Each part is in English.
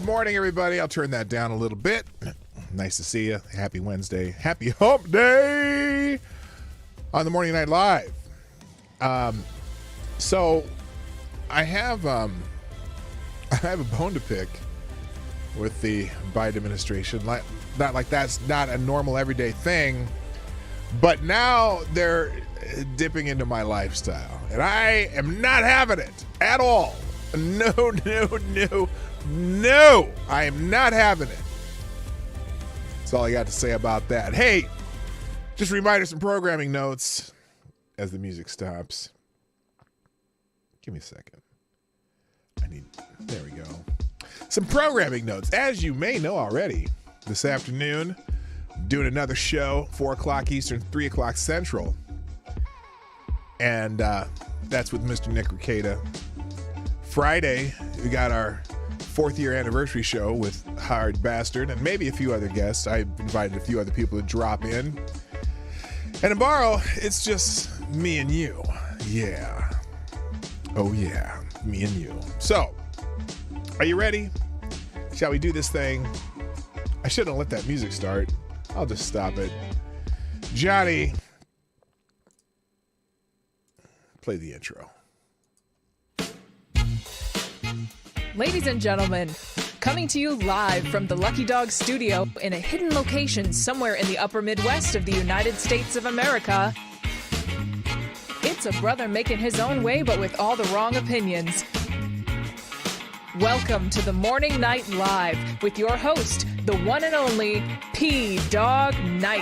Good morning, everybody. I'll turn that down a little bit. Nice to see you. Happy Wednesday. Happy Hump Day on the Morning Night Live. So I have a bone to pick with the Biden administration. Not like that's not a normal everyday thing, but now they're dipping into my lifestyle, and I am not having it at all. No. I am not having it. That's all I got to say about that. Hey, just a reminder, some programming notes as the music stops. Give me a second. There we go. Some programming notes. As you may know already, this afternoon, doing another show, 4 o'clock Eastern, 3 o'clock Central. And that's with Mr. Nick Ricada. Friday, we got our 4th year anniversary show with Hard Bastard and maybe a few other guests. I invited a few other people to drop in. And tomorrow, it's just me and you. Yeah. Oh, yeah. Me and you. So, are you ready? Shall we do this thing? I shouldn't have let that music start. I'll just stop it. Johnny, play the intro. Ladies and gentlemen, coming to you live from the Lucky Dog studio in a hidden location somewhere in the upper Midwest of the United States of America, it's a brother making his own way but with all the wrong opinions. Welcome to the Morning Night Live with your host, the one and only P-Dog Knight.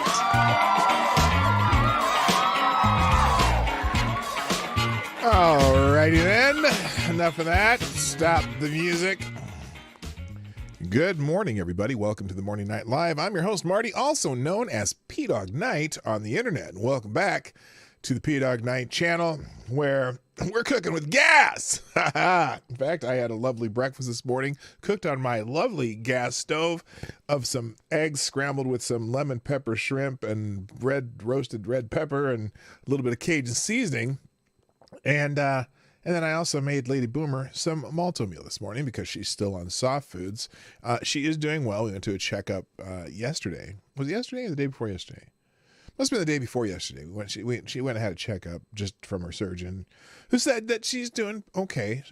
Alrighty then, enough of that. Stop the music. Good morning, everybody. Welcome to the Morning Night Live. I'm your host, Marty, also known as P-Dog Knight on the internet. And welcome back to the P-Dog Knight channel, where we're cooking with gas. In fact, I had a lovely breakfast this morning, cooked on my lovely gas stove of some eggs scrambled with some lemon pepper shrimp and roasted red pepper and a little bit of Cajun seasoning. And then I also made Lady Boomer some malto meal this morning because she's still on soft foods. She is doing well. We went to a checkup yesterday. Was it yesterday or the day before yesterday? Must have been the day before yesterday. She went and had a checkup just from her surgeon, who said that she's doing okay.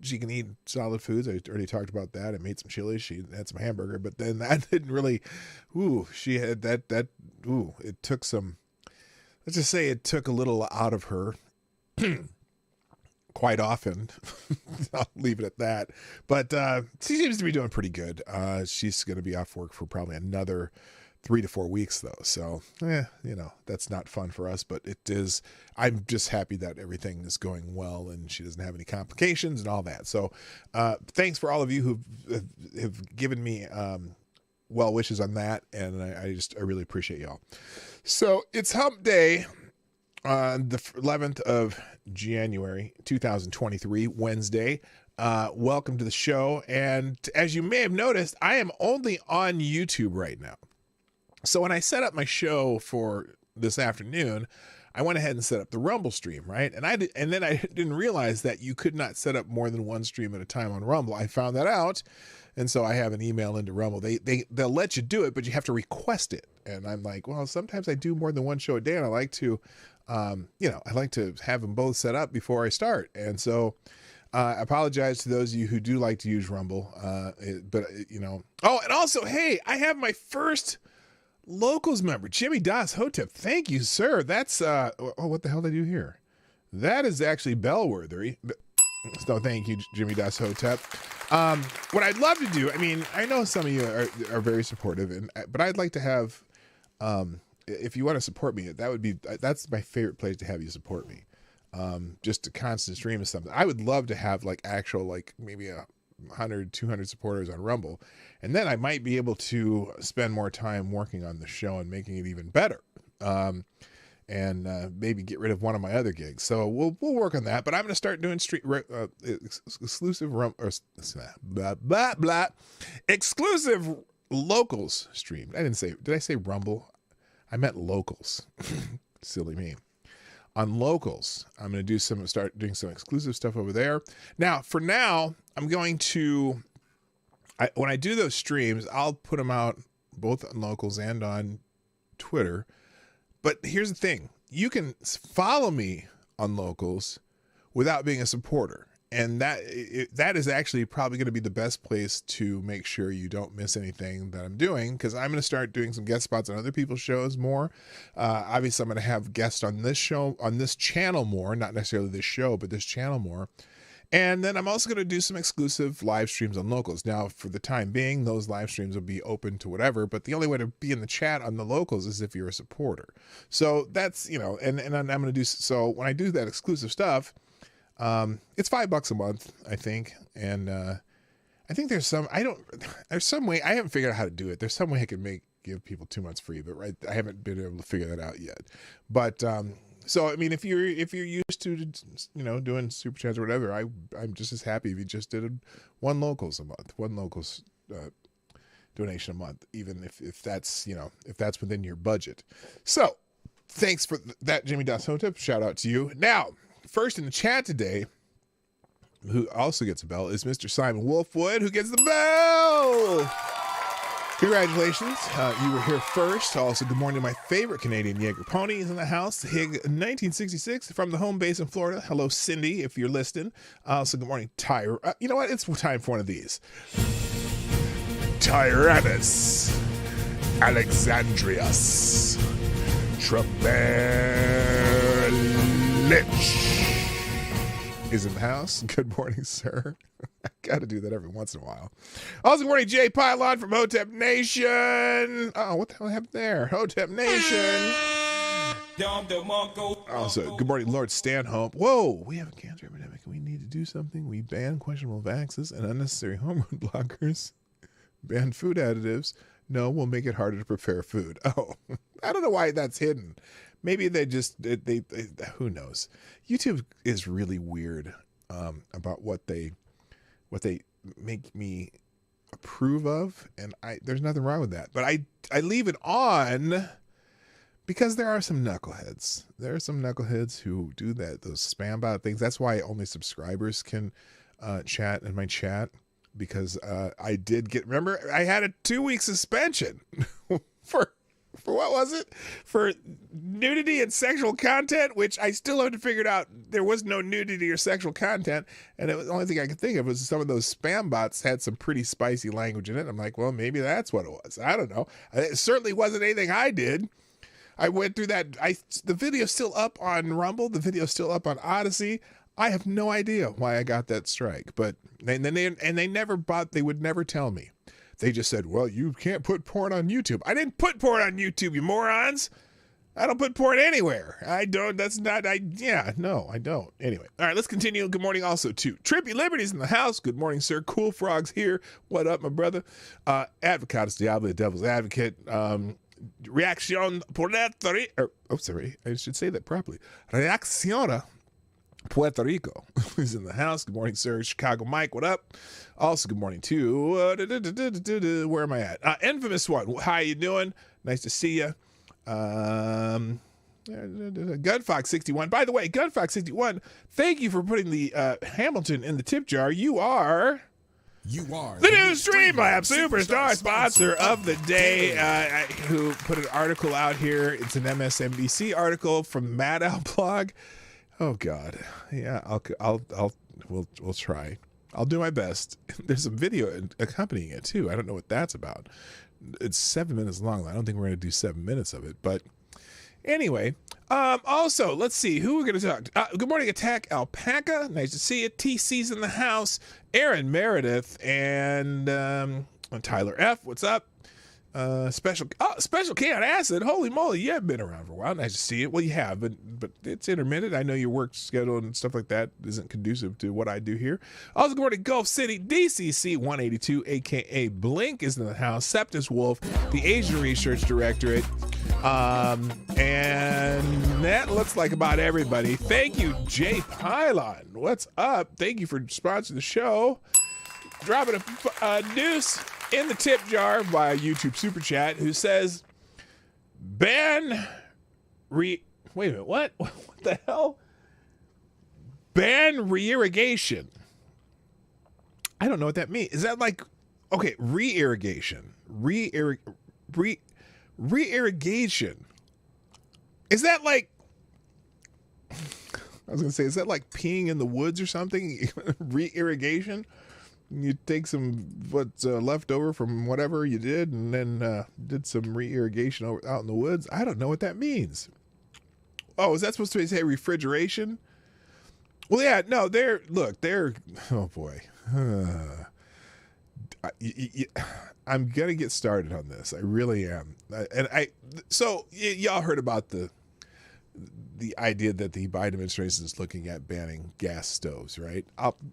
She can eat solid foods. I already talked about that. I made some chili. She had some hamburger, but then that didn't really. She had that. It took some. Let's just say it took a little out of her. Quite often. I'll leave it at that. But she seems to be doing pretty good. She's going to be off work for probably another 3 to 4 weeks, though. So, that's not fun for us, but it is. I'm just happy that everything is going well and she doesn't have any complications and all that. So, thanks for all of you who have given me well wishes on that, and I really appreciate y'all. So, it's Hump Day. On the 11th of January, 2023, Wednesday. Welcome to the show. And as you may have noticed, I am only on YouTube right now. So when I set up my show for this afternoon, I went ahead and set up the Rumble stream, right? And then I didn't realize that you could not set up more than one stream at a time on Rumble. I found that out. And so I have an email into Rumble. They'll let you do it, but you have to request it. And I'm like, well, sometimes I do more than one show a day, and I like to have them both set up before I start. And so I apologize to those of you who do like to use Rumble. Oh, and also, hey, I have my first Locals member, Jimmy Das Hotep. Thank you, sir. That's, what the hell did I do here? That is actually bellworthy. So thank you, Jimmy Das Hotep. What I'd love to do, I know some of you are very supportive, but I'd like to have, if you want to support me, that's my favorite place to have you support me. Just a constant stream of something. I would love to have maybe 100, 200 supporters on Rumble. And then I might be able to spend more time working on the show and making it even better. And maybe get rid of one of my other gigs. So we'll work on that. But I'm going to start doing exclusive exclusive Locals stream. Did I say Rumble? I meant Locals. Silly me. On Locals, I'm going to start doing some exclusive stuff over there. Now, for now, I'm going to when I do those streams, I'll put them out both on Locals and on Twitter. But here's the thing. You can follow me on Locals without being a supporter. And that is actually probably going to be the best place to make sure you don't miss anything that I'm doing, because I'm going to start doing some guest spots on other people's shows more. Obviously, I'm going to have guests on this show, on this channel more, not necessarily this show, but this channel more. And then I'm also going to do some exclusive live streams on Locals. Now, for the time being, those live streams will be open to whatever, but the only way to be in the chat on the Locals is if you're a supporter. So that's, you know, and I'm going to do, so when I do that exclusive stuff, it's $5 a month, I think. And, I think there's some way, I haven't figured out how to do it. There's some way I can give people 2 months free, but I haven't been able to figure that out yet. But, so, I mean, if you're used to, you know, doing super chats or whatever, I'm just as happy if you just did one Locals a month, one Locals, donation a month, even if that's, you know, if that's within your budget. So thanks for that, Jimmy Hotep. Shout out to you. Now, first in the chat today, who also gets a bell, is Mr. Simon Wolfwood, who gets the bell. Congratulations. You were here first. Also, good morning to my favorite Canadian Jaeger ponies in the house. Hig 1966 from the home base in Florida. Hello, Cindy, if you're listening. Also, good morning, Tyra. You know what? It's time for one of these. Tyrannus Alexandrius Trebelich is in the house. Good morning, sir. I got to do that every once in a while. Also, good morning, Jay Pylon from Hotep Nation. Oh, what the hell happened there? Hotep Nation. Also, good morning, Lord Stanhope. Whoa, we have a cancer epidemic. We need to do something. We ban questionable vaxes and unnecessary hormone blockers. Ban food additives. No, we'll make it harder to prepare food. Oh, I don't know why that's hidden. Maybe they who knows? YouTube is really weird about what they make me approve of, and there's nothing wrong with that. But I leave it on because there are some knuckleheads. There are some knuckleheads who do those spam bot things. That's why only subscribers can chat in my chat, because I did remember I had a 2-week suspension for what was it? For nudity and sexual content, which I still haven't figured out. There was no nudity or sexual content, and the only thing I could think of was some of those spam bots had some pretty spicy language in it. I'm like, well, maybe that's what it was. I don't know. It certainly wasn't anything I did. I went through that. The video's still up on Rumble. The video's still up on Odyssey. I have no idea why I got that strike, but they would never tell me. They just said, well, you can't put porn on YouTube. I didn't put porn on YouTube, you morons. I don't put porn anywhere. I don't. No, I don't. Anyway. All right, let's continue. Good morning also to Trippy Liberties in the house. Good morning, sir. Cool Frogs here. What up, my brother? Advocatus Diablo, Devil's Advocate. Reaction Puerto I should say that properly. Reacciona Puerto Rico is in the house. Good morning, sir. Chicago Mike, what up? Also, good morning to where am I at? Infamous One. How you doing? Nice to see you. Gunfox61. By the way, Gunfox61, thank you for putting the Hamilton in the tip jar. You are the new Streamlabs Superstar sponsor of the day, who put an article out here. It's an MSNBC article from Mad Owl blog. Oh God, yeah, we'll try. I'll do my best. There's some video accompanying it too. I don't know what that's about. It's 7 minutes long. I don't think we're going to do 7 minutes of it, but anyway. Also, let's see who we're going to talk to. Good morning, Attack Alpaca. Nice to see you. TC's in the house. Aaron Meredith and Tyler F. What's up? Special K on Acid. Holy moly, you have been around for a while. Nice to see you. Well, you have, but it's intermittent. I know your work schedule and stuff like that isn't conducive to what I do here. Also, good morning, Gulf City. DCC 182, aka Blink, is in the house. Septus Wolf, the Asian Research Directorate. And that looks like about everybody. Thank you, Jay Pylon. What's up? Thank you for sponsoring the show. Dropping a deuce in the tip jar via YouTube Super Chat, who says, wait a minute, what? What the hell? Ban re-irrigation. I don't know what that means. Is that like Okay, re-irrigation. Re-irrigation. Is that like, I was going to say, is that like peeing in the woods or something? Re-irrigation? You take some what's left over from whatever you did and then did some re-irrigation out in the woods. I don't know what that means. Oh, is that supposed to say refrigeration? Well, yeah, no, oh boy. I'm going to get started on this. I really am. So y'all heard about the idea that the Biden administration is looking at banning gas stoves, right?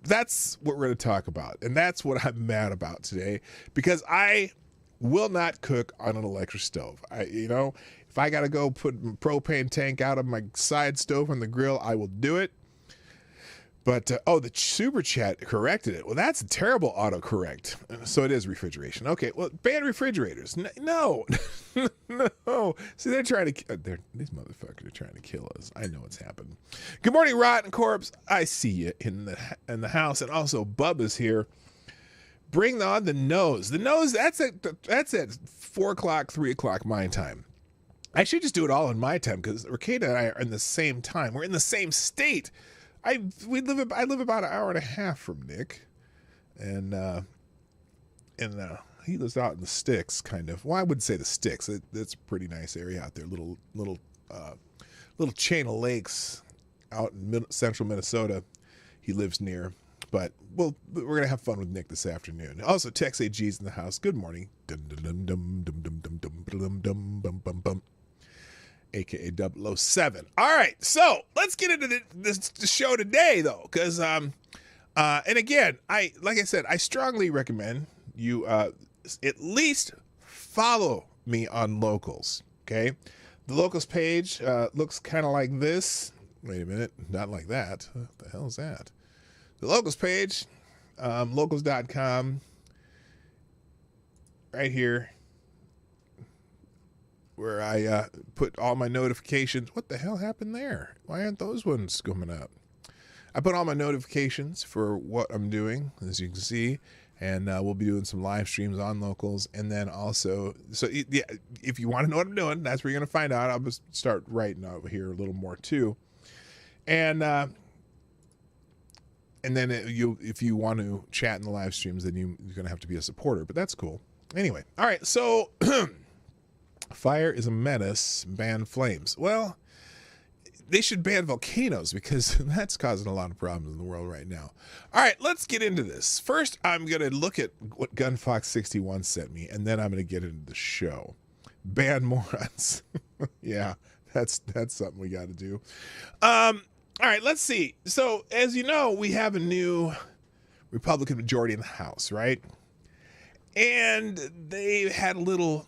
That's what we're going to talk about. And that's what I'm mad about today, because I will not cook on an electric stove. If I got to go put a propane tank out of my side stove on the grill, I will do it. But, the super chat corrected it. Well, that's a terrible autocorrect. So it is refrigeration. Okay, well, ban refrigerators. No. No. See, they're trying to, these motherfuckers are trying to kill us. I know what's happened. Good morning, Rotten Corpse. I see you in the house. And also, Bubba's here. Bring on the nose. The nose, that's at 4 o'clock, 3 o'clock my time. I should just do it all in my time, because Ricada and I are in the same time. We're in the same state. I live about an hour and a half from Nick, and he lives out in the sticks, kind of. Well, I wouldn't say the sticks. It's a pretty nice area out there. Little chain of lakes out in central Minnesota. He lives near. But we're gonna have fun with Nick this afternoon. Also, Tex AG's in the house. Good morning. AKA 007. All right, so let's get into the show today, though, because and again, I strongly recommend you at least follow me on Locals. Okay, the Locals page looks kind of like this. Wait a minute, not like that. What the hell is that? The Locals page, locals.com, right here, where I put all my notifications. What the hell happened there? Why aren't those ones coming up? I put all my notifications for what I'm doing, as you can see, and we'll be doing some live streams on Locals. And then also, if you want to know what I'm doing, that's where you're going to find out. I'll just start writing over here a little more too. And then if you want to chat in the live streams, then you're going to have to be a supporter, but that's cool. Anyway, all right, so fire is a menace, ban flames. Well, they should ban volcanoes, because that's causing a lot of problems in the world right now. All right, let's get into this. First, I'm going to look at what GunFox61 sent me, and then I'm going to get into the show. Ban morons. Yeah, that's something we got to do. All right, let's see. So, as you know, we have a new Republican majority in the House, right? And they had a little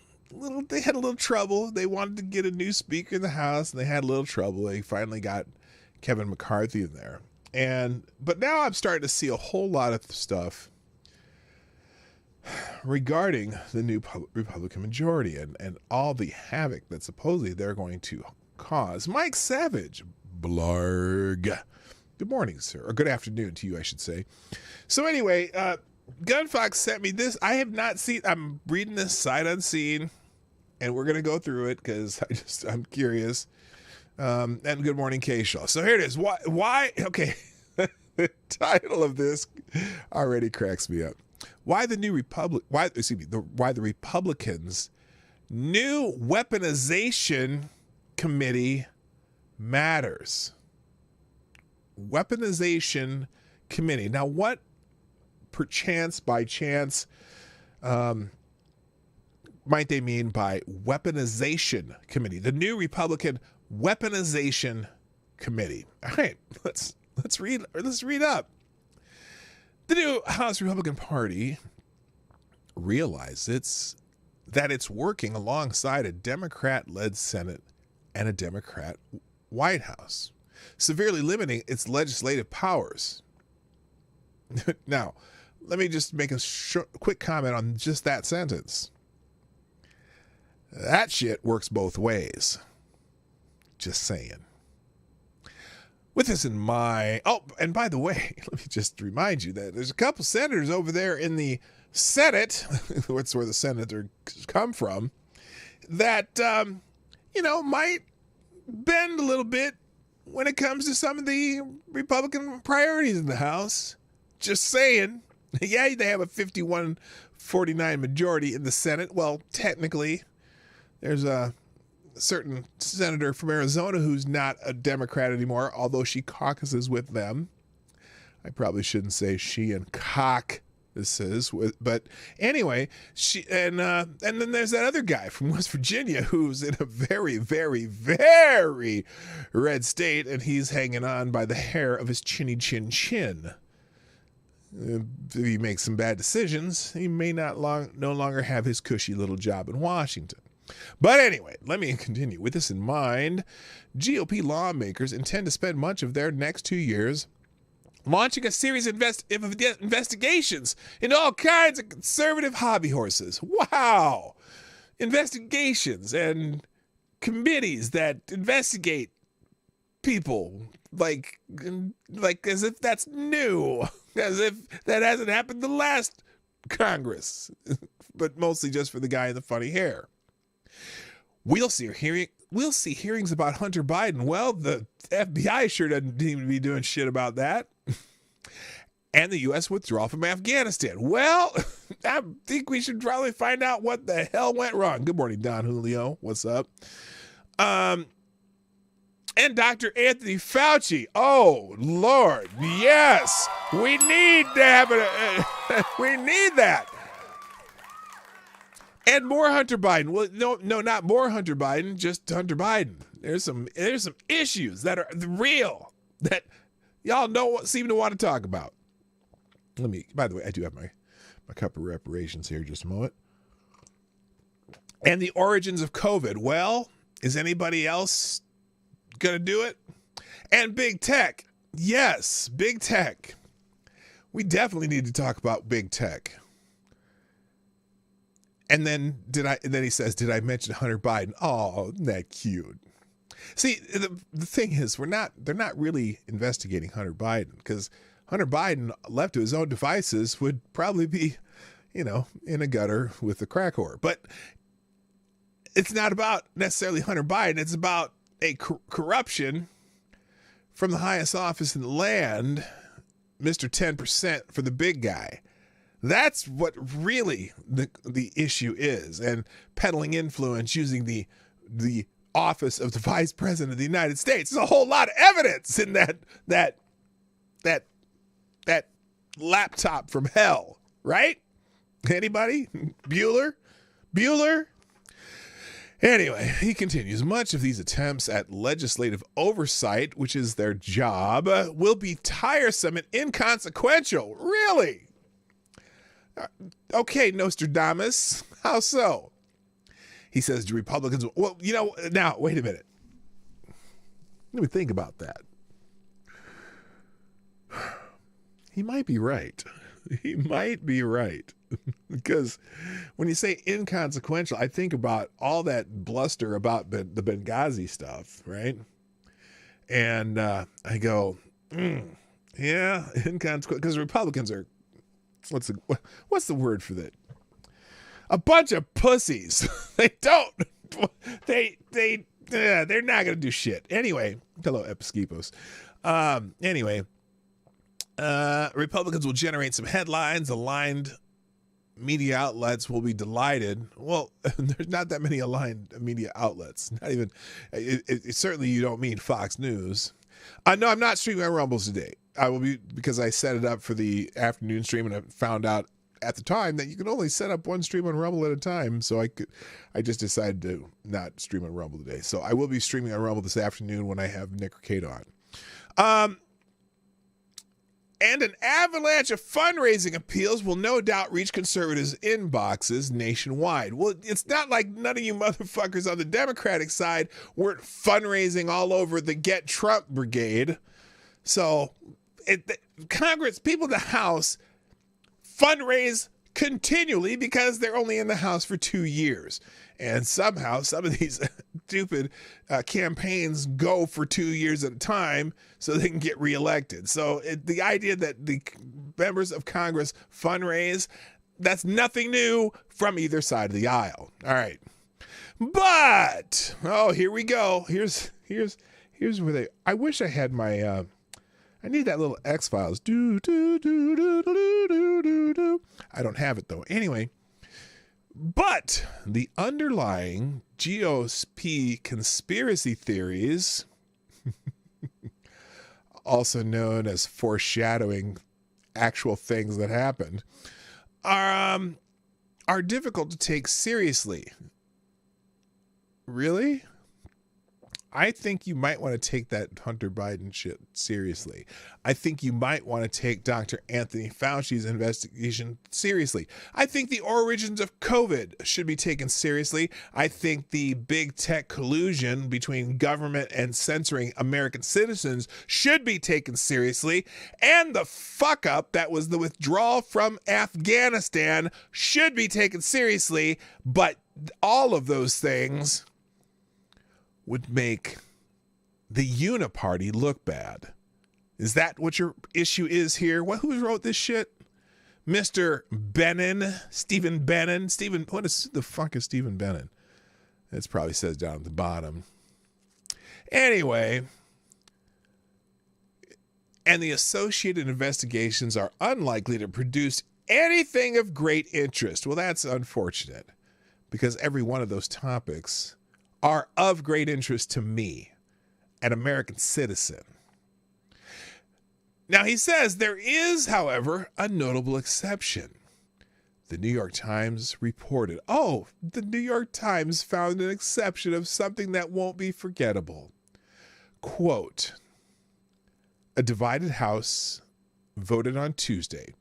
trouble. They wanted to get a new speaker in the House, and they had a little trouble. They finally got Kevin McCarthy in there. But now I'm starting to see a whole lot of stuff regarding the new Republican majority and all the havoc that supposedly they're going to cause. Mike Savage, blarg. Good morning, sir. Or good afternoon to you, I should say. So anyway, Gunfox sent me this. I have not seen, I'm reading this sight unseen, and we're going to go through it because I'm curious. And good morning, K-Shaw. So here it is. Why? Okay. The title of this already cracks me up. Why the Republicans' new weaponization committee matters. Weaponization committee. Now, what by chance, might they mean by weaponization committee? The new Republican weaponization committee. All right, let's read up. The new House Republican Party realizes that it's working alongside a Democrat-led Senate and a Democrat White House, severely limiting its legislative powers. Now, let me just make a quick comment on just that sentence. That shit works both ways. Just saying. With this in mind, oh, and by the way, let me just remind you that there's a couple senators over there in the Senate, that's where the senators come from, that, might bend a little bit when it comes to some of the Republican priorities in the House. Just saying. Yeah, they have a 51-49 majority in the Senate. Well, technically, there's a certain senator from Arizona who's not a Democrat anymore, although she caucuses with them. I probably shouldn't say she and cock. This is, but anyway, and then there's that other guy from West Virginia who's in a very, very, very red state, and he's hanging on by the hair of his chinny chin chin. If he makes some bad decisions, he may no longer have his cushy little job in Washington. But anyway, let me continue. With this in mind, GOP lawmakers intend to spend much of their next 2 years launching a series of investigations into all kinds of conservative hobby horses. Wow! Investigations and committees that investigate people like as if that's new, as if that hasn't happened the last Congress, but mostly just for the guy in the funny hair. We'll see hearings about Hunter Biden. Well, the FBI sure doesn't seem to be doing shit about that. And the U.S. withdrawal from Afghanistan. Well, I think we should probably find out what the hell went wrong. Good morning, Don Julio. What's up? And Dr. Anthony Fauci. Oh, Lord. Yes. We need to have we need that. And more Hunter Biden. Well, no, not more Hunter Biden, just Hunter Biden. There's some issues that are real that y'all seem to want to talk about. By the way, I do have my cup of reparations here, just a moment. And the origins of COVID. Well, is anybody else going to do it? And big tech. Yes, big tech. We definitely need to talk about big tech. And then he says, did I mention Hunter Biden? Oh, isn't that cute? See, the thing is, they're not really investigating Hunter Biden, because Hunter Biden, left to his own devices, would probably be, in a gutter with a crack whore. But it's not about necessarily Hunter Biden. It's about a corruption from the highest office in the land, Mr. 10% for the big guy. That's what really the issue is. And peddling influence using the office of the vice president of the United States. There's a whole lot of evidence in that laptop from hell, right? Anybody? Bueller? Anyway, he continues. Much of these attempts at legislative oversight, which is their job, will be tiresome and inconsequential. Really? Okay, Nostradamus. How so? He says, do Republicans... Well, now, wait a minute. Let me think about that. He might be right. Because when you say inconsequential, I think about all that bluster about the Benghazi stuff, right? And I go, yeah, inconsequential. Because Republicans are... What's the word for that? A bunch of pussies. They're not going to do shit. Anyway, hello, Episkopos. Republicans will generate some headlines. Aligned media outlets will be delighted. Well, there's not that many aligned media outlets. Not even, certainly you don't mean Fox News. No, I'm not streaming on Rumble today. I will be, because I set it up for the afternoon stream, and I found out at the time that you can only set up one stream on Rumble at a time. So I just decided to not stream on Rumble today. So I will be streaming on Rumble this afternoon when I have Nick Ricade on. And an avalanche of fundraising appeals will no doubt reach conservatives' inboxes nationwide. Well, it's not like none of you motherfuckers on the Democratic side weren't fundraising all over the Get Trump Brigade. So Congress, people in the House fundraise continually because they're only in the House for 2 years. And somehow some of these stupid campaigns go for 2 years at a time so they can get reelected. So the idea that the members of Congress fundraise, That's nothing new from either side of the aisle. All right. But, here we go. Here's where they, I wish I had my, I need that little X-Files. Do, do, do, do, do, do, do, do. I don't have it though. Anyway, but the underlying GOP conspiracy theories, also known as foreshadowing actual things that happened, are difficult to take seriously. Really? I think you might want to take that Hunter Biden shit seriously. I think you might want to take Dr. Anthony Fauci's investigation seriously. I think the origins of COVID should be taken seriously. I think the big tech collusion between government and censoring American citizens should be taken seriously. And the fuck up that was the withdrawal from Afghanistan should be taken seriously. But all of those things would make the uniparty look bad. Is that what your issue is here? Who wrote this shit? Mr. Bannon, Stephen Bannon. What the fuck is Stephen Bannon? It probably says down at the bottom. Anyway, and the associated investigations are unlikely to produce anything of great interest. Well, that's unfortunate, because every one of those topics are of great interest to me, an American citizen. Now, he says there is, however, a notable exception. The New York Times reported, the New York Times found an exception of something that won't be forgettable. Quote, a divided House voted on Tuesday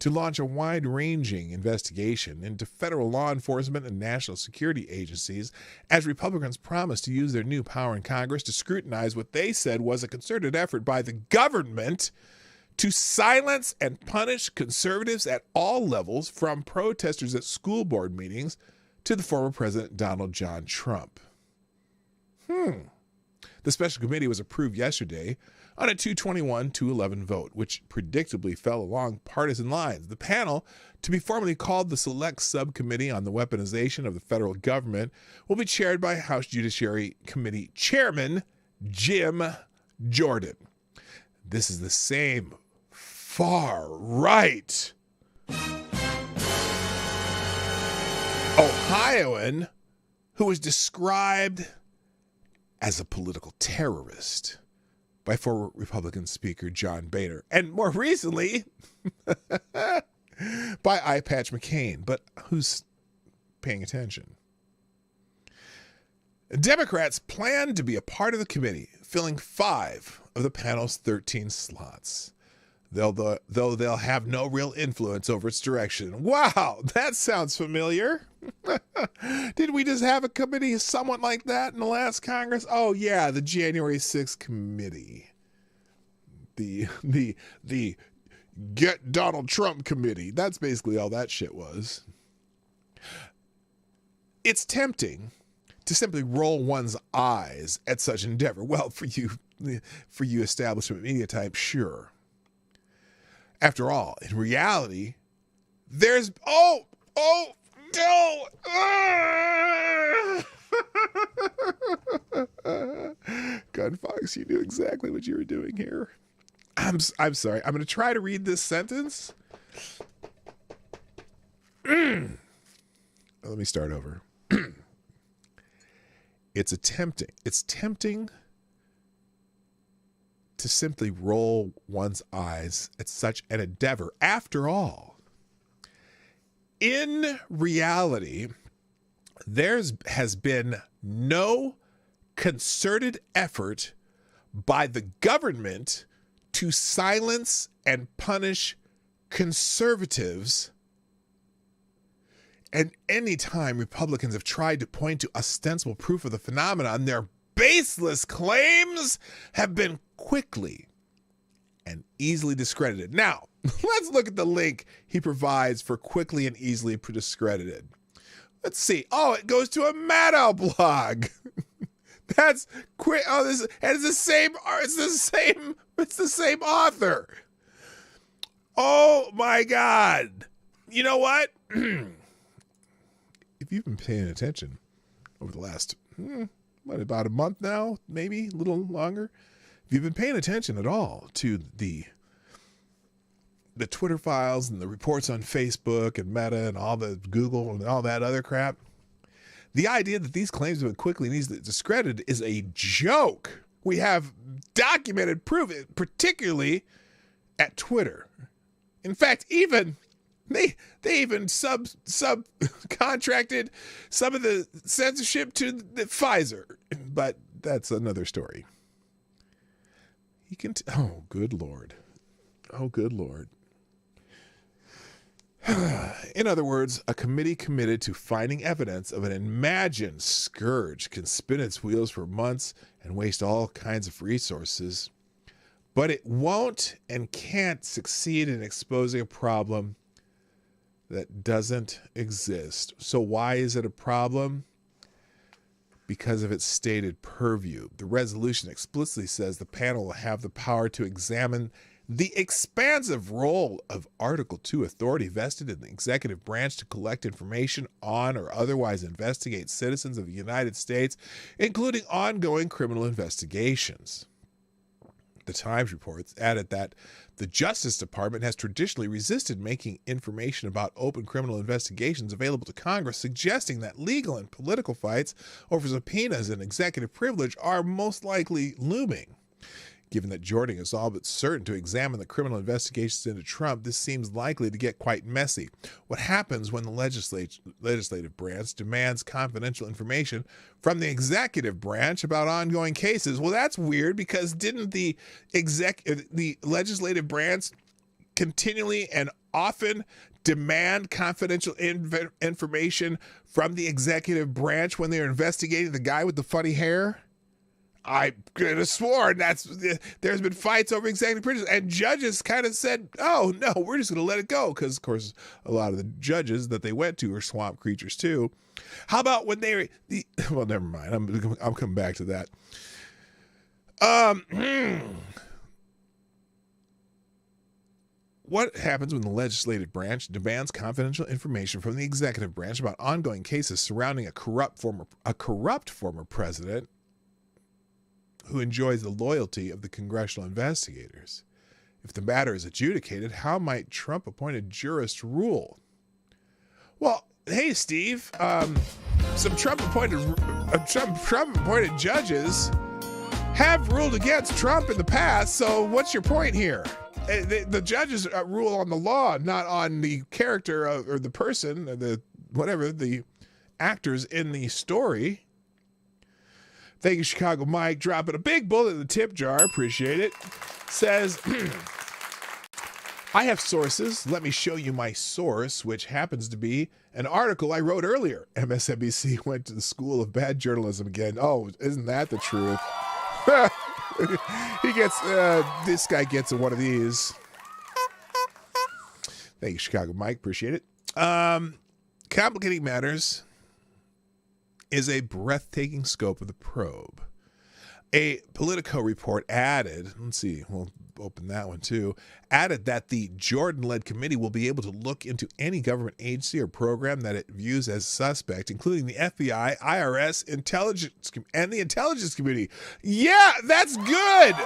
to launch a wide-ranging investigation into federal law enforcement and national security agencies as Republicans promised to use their new power in Congress to scrutinize what they said was a concerted effort by the government to silence and punish conservatives at all levels, from protesters at school board meetings to the former President Donald John Trump. The special committee was approved yesterday on a 221-211 vote, which predictably fell along partisan lines. The panel, to be formally called the Select Subcommittee on the Weaponization of the Federal Government, will be chaired by House Judiciary Committee Chairman Jim Jordan. This is the same far-right Ohioan who was described as a political terrorist by former Republican Speaker John Boehner, and more recently by Eye Patch McCain. But who's paying attention? Democrats plan to be a part of the committee, filling 5 of the panel's 13 slots, though they'll have no real influence over its direction. Wow, that sounds familiar. Did we just have a committee somewhat like that in the last Congress? Oh yeah, the January 6th committee. The Get Donald Trump committee. That's basically all that shit was. It's tempting to simply roll one's eyes at such endeavor. Well, for you establishment media types, sure. After all, in reality, there's no. God, Fox, you knew exactly what you were doing here. I'm sorry. I'm going to try to read this sentence. Let me start over. It's tempting to simply roll one's eyes at such an endeavor. After all, in reality, there has been no concerted effort by the government to silence and punish conservatives. And any time Republicans have tried to point to ostensible proof of the phenomenon, their baseless claims have been quickly and easily discredited. Now, let's look at the link he provides for quickly and easily discredited. Let's see. Oh, it goes to a Maddow blog. That's quick. Oh, this and it's the same. It's the same author. Oh my God. You know what? if you've been paying attention over the last, about a month now, maybe a little longer, if you've been paying attention at all to the Twitter files and the reports on Facebook and Meta and all the Google and all that other crap, the idea that these claims have been quickly and easily discredited is a joke. We have documented proof, particularly at Twitter. In fact, even they even subcontracted some of the censorship to the Pfizer, but that's another story. He can. Oh, good Lord. Oh, good Lord. In other words, a committee committed to finding evidence of an imagined scourge can spin its wheels for months and waste all kinds of resources, but it won't and can't succeed in exposing a problem that doesn't exist. So why is it a problem? Because of its stated purview. The resolution explicitly says the panel will have the power to examine the expansive role of Article 2 authority vested in the executive branch to collect information on or otherwise investigate citizens of the United States, including ongoing criminal investigations. The Times reports added that the Justice Department has traditionally resisted making information about open criminal investigations available to Congress, suggesting that legal and political fights over subpoenas and executive privilege are most likely looming. Given that Jordan is all but certain to examine the criminal investigations into Trump, this seems likely to get quite messy. What happens when the legislative branch demands confidential information from the executive branch about ongoing cases? Well, that's weird, because didn't the legislative branch continually and often demand confidential information from the executive branch when they're investigating the guy with the funny hair? I could have sworn there's been fights over executive privilege, and judges kind of said, "Oh no, we're just going to let it go," because of course a lot of the judges that they went to are swamp creatures too. How about when they well, never mind. I'm coming back to that. What happens when the legislative branch demands confidential information from the executive branch about ongoing cases surrounding a corrupt former president who enjoys the loyalty of the congressional investigators? If the matter is adjudicated, how might Trump-appointed jurists rule? Well, hey, Steve, some Trump-appointed judges have ruled against Trump in the past, so what's your point here? The judges rule on the law, not on the character or the person, or the actors in the story. Thank you, Chicago Mike, dropping a big bullet in the tip jar. Appreciate it. Says, I have sources. Let me show you my source, which happens to be an article I wrote earlier. MSNBC went to the school of bad journalism again. Oh, isn't that the truth? This guy gets one of these. Thank you, Chicago Mike. Appreciate it. Complicating matters is a breathtaking scope of the probe. A Politico report added, let's see, we'll open that one too, added that the Jordan-led committee will be able to look into any government agency or program that it views as suspect, including the FBI, IRS, intelligence, and the intelligence community. Yeah, that's good.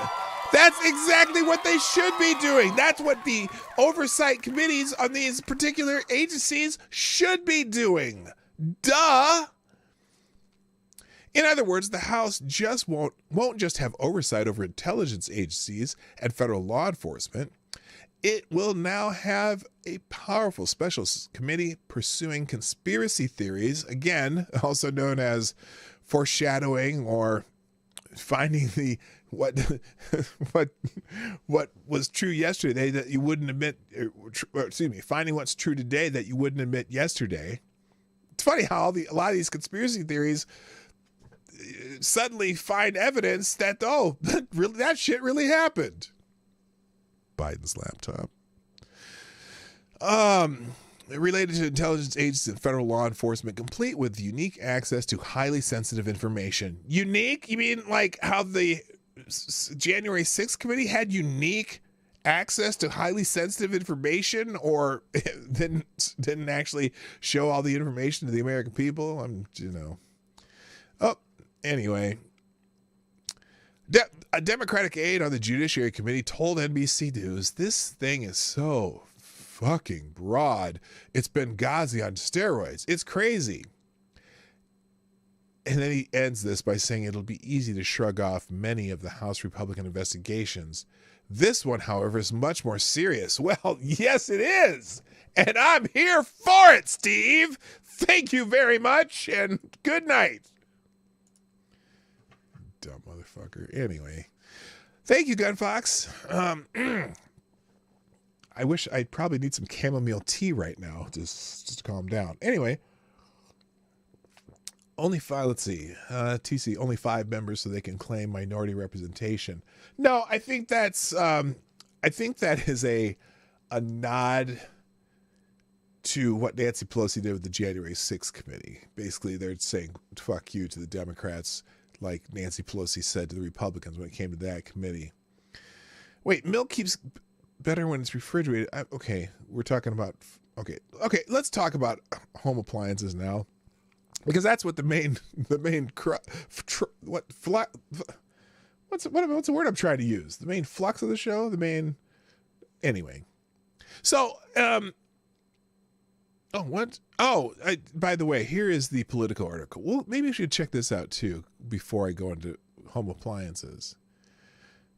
That's exactly what they should be doing. That's what the oversight committees on these particular agencies should be doing. Duh. In other words, the House just won't just have oversight over intelligence agencies and federal law enforcement. It will now have a powerful special committee pursuing conspiracy theories, again, also known as foreshadowing or finding what was true yesterday that you wouldn't admit, finding what's true today that you wouldn't admit yesterday. It's funny how a lot of these conspiracy theories suddenly find evidence that, oh, really, that shit really happened. Biden's laptop. Related to intelligence agencies and federal law enforcement, complete with unique access to highly sensitive information. Unique? You mean like how the January 6th committee had unique access to highly sensitive information, or didn't actually show all the information to the American people. Oh, anyway. A Democratic aide on the Judiciary Committee told NBC News, this thing is so fucking broad. It's Benghazi on steroids. It's crazy. And then he ends this by saying it'll be easy to shrug off many of the House Republican investigations. This one, however, is much more serious. Well, yes, it is. And I'm here for it, Steve. Thank you very much, and good night. Dumb motherfucker. Anyway, thank you, Gunfox. I wish I'd probably need some chamomile tea right now just to calm down. Anyway, TC, only 5 members so they can claim minority representation. No, I think that is a nod to what Nancy Pelosi did with the January 6th committee. Basically, they're saying fuck you to the Democrats, like Nancy Pelosi said to the Republicans when it came to that committee. Wait, milk keeps better when it's refrigerated. Okay, we're talking about... Okay, let's talk about home appliances now. Because that's what what's the word I'm trying to use? The main flux of the show? Anyway. So, by the way, here is the Politico article. Well, maybe I should check this out too before I go into home appliances.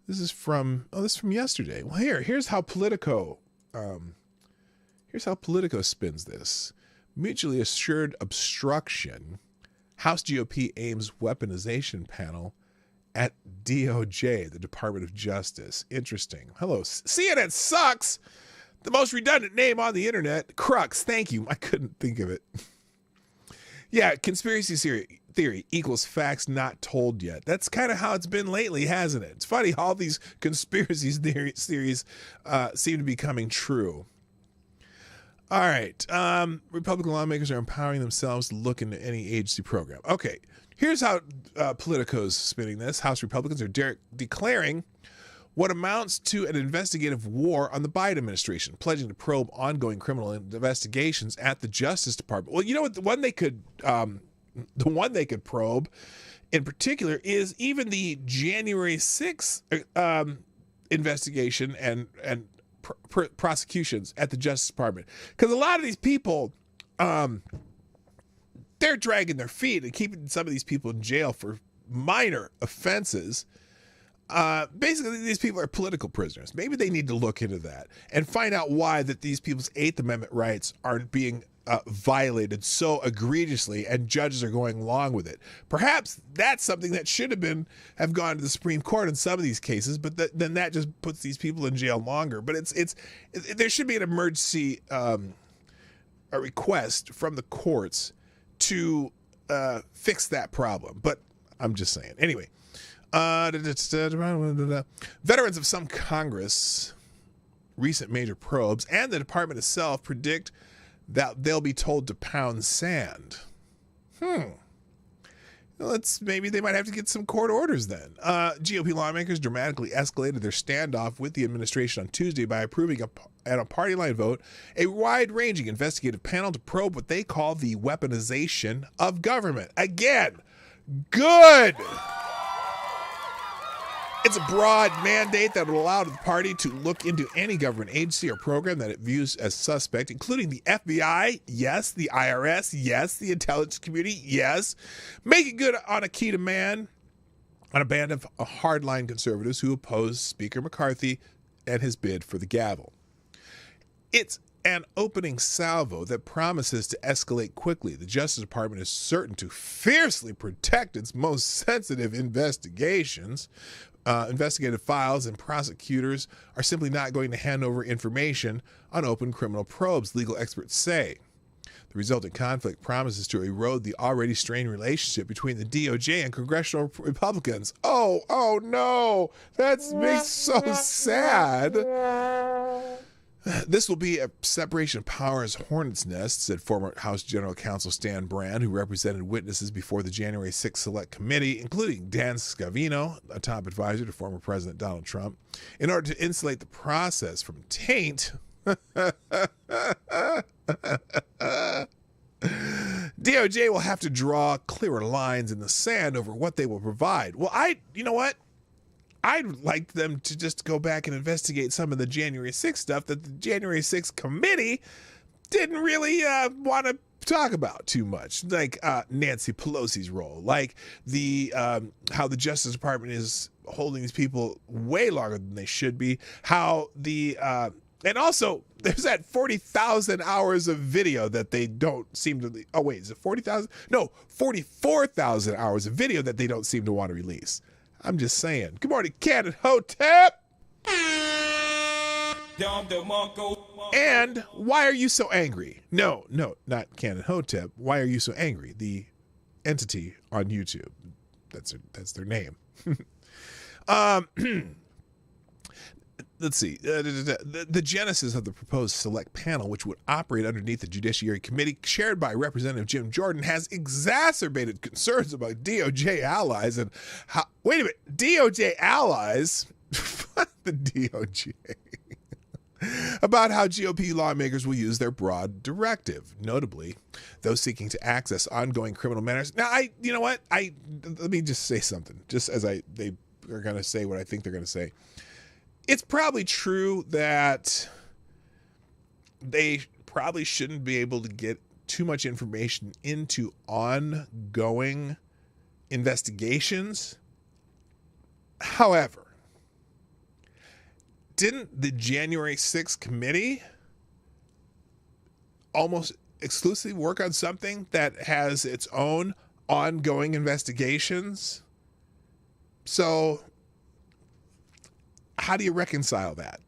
This is from yesterday. Well, here's how Politico spins this. Mutually assured obstruction. House GOP aims weaponization panel at DOJ, the Department of Justice. Interesting. Hello, CNN sucks. The most redundant name on the internet. Crux. Thank you. I couldn't think of it. Yeah, conspiracy theory equals facts not told yet. That's kind of how it's been lately, hasn't it? It's funny, all these conspiracy theories seem to be coming true. All right. Republican lawmakers are empowering themselves to look into any agency program. Okay. Here's how Politico's spinning this. House Republicans are declaring what amounts to an investigative war on the Biden administration, pledging to probe ongoing criminal investigations at the Justice Department. Well, you know what? The one they could probe in particular is even the January 6th investigation and prosecutions at the Justice Department, because a lot of these people, they're dragging their feet and keeping some of these people in jail for minor offenses. Basically, these people are political prisoners. Maybe they need to look into that and find out why that these people's 8th Amendment rights aren't being violated so egregiously, and judges are going along with it. Perhaps that's something that should have gone to the Supreme Court in some of these cases, but then that just puts these people in jail longer. But there should be an emergency a request from the courts to fix that problem. But I'm just saying. Anyway, veterans of some Congress, recent major probes, and the department itself predict that they'll be told to pound sand. Maybe they might have to get some court orders then. GOP lawmakers dramatically escalated their standoff with the administration on Tuesday by approving at a party line vote a wide-ranging investigative panel to probe what they call the weaponization of government. Again, good. It's a broad mandate that would allow the party to look into any government agency or program that it views as suspect, including the FBI, yes, the IRS, yes, the intelligence community, yes. Make it good on a key demand on a band of hardline conservatives who oppose Speaker McCarthy and his bid for the gavel. It's an opening salvo that promises to escalate quickly. The Justice Department is certain to fiercely protect its most sensitive investigative files, and prosecutors are simply not going to hand over information on open criminal probes, legal experts say. The resulting conflict promises to erode the already strained relationship between the DOJ and congressional Republicans. Oh no, that makes so sad. This will be a separation of powers hornet's nest, said former House General Counsel Stan Brand, who represented witnesses before the January 6th Select Committee, including Dan Scavino, a top advisor to former President Donald Trump, in order to insulate the process from taint. DOJ will have to draw clearer lines in the sand over what they will provide. Well, you know what? I'd like them to just go back and investigate some of the January 6th stuff that the January 6th committee didn't really want to talk about too much, like Nancy Pelosi's role, like the how the Justice Department is holding these people way longer than they should be, how the and also there's that 40,000 hours of video that they don't seem to. Oh wait, is it 40,000? No, 44,000 hours of video that they don't seem to want to release. I'm just saying. Good morning, Cannon Hotep. And why are you so angry? No, not Cannon Hotep. Why are you so angry? The entity on YouTube. That's their name. Let's see. The genesis of the proposed select panel, which would operate underneath the Judiciary Committee chaired by Representative Jim Jordan, has exacerbated concerns about DOJ allies and how. Wait a minute, DOJ allies? The DOJ. About how GOP lawmakers will use their broad directive, notably those seeking to access ongoing criminal matters. Now, you know what? Let me just say something, just as they are going to say what I think they're going to say. It's probably true that they probably shouldn't be able to get too much information into ongoing investigations. However, didn't the January 6th committee almost exclusively work on something that has its own ongoing investigations? So how do you reconcile that?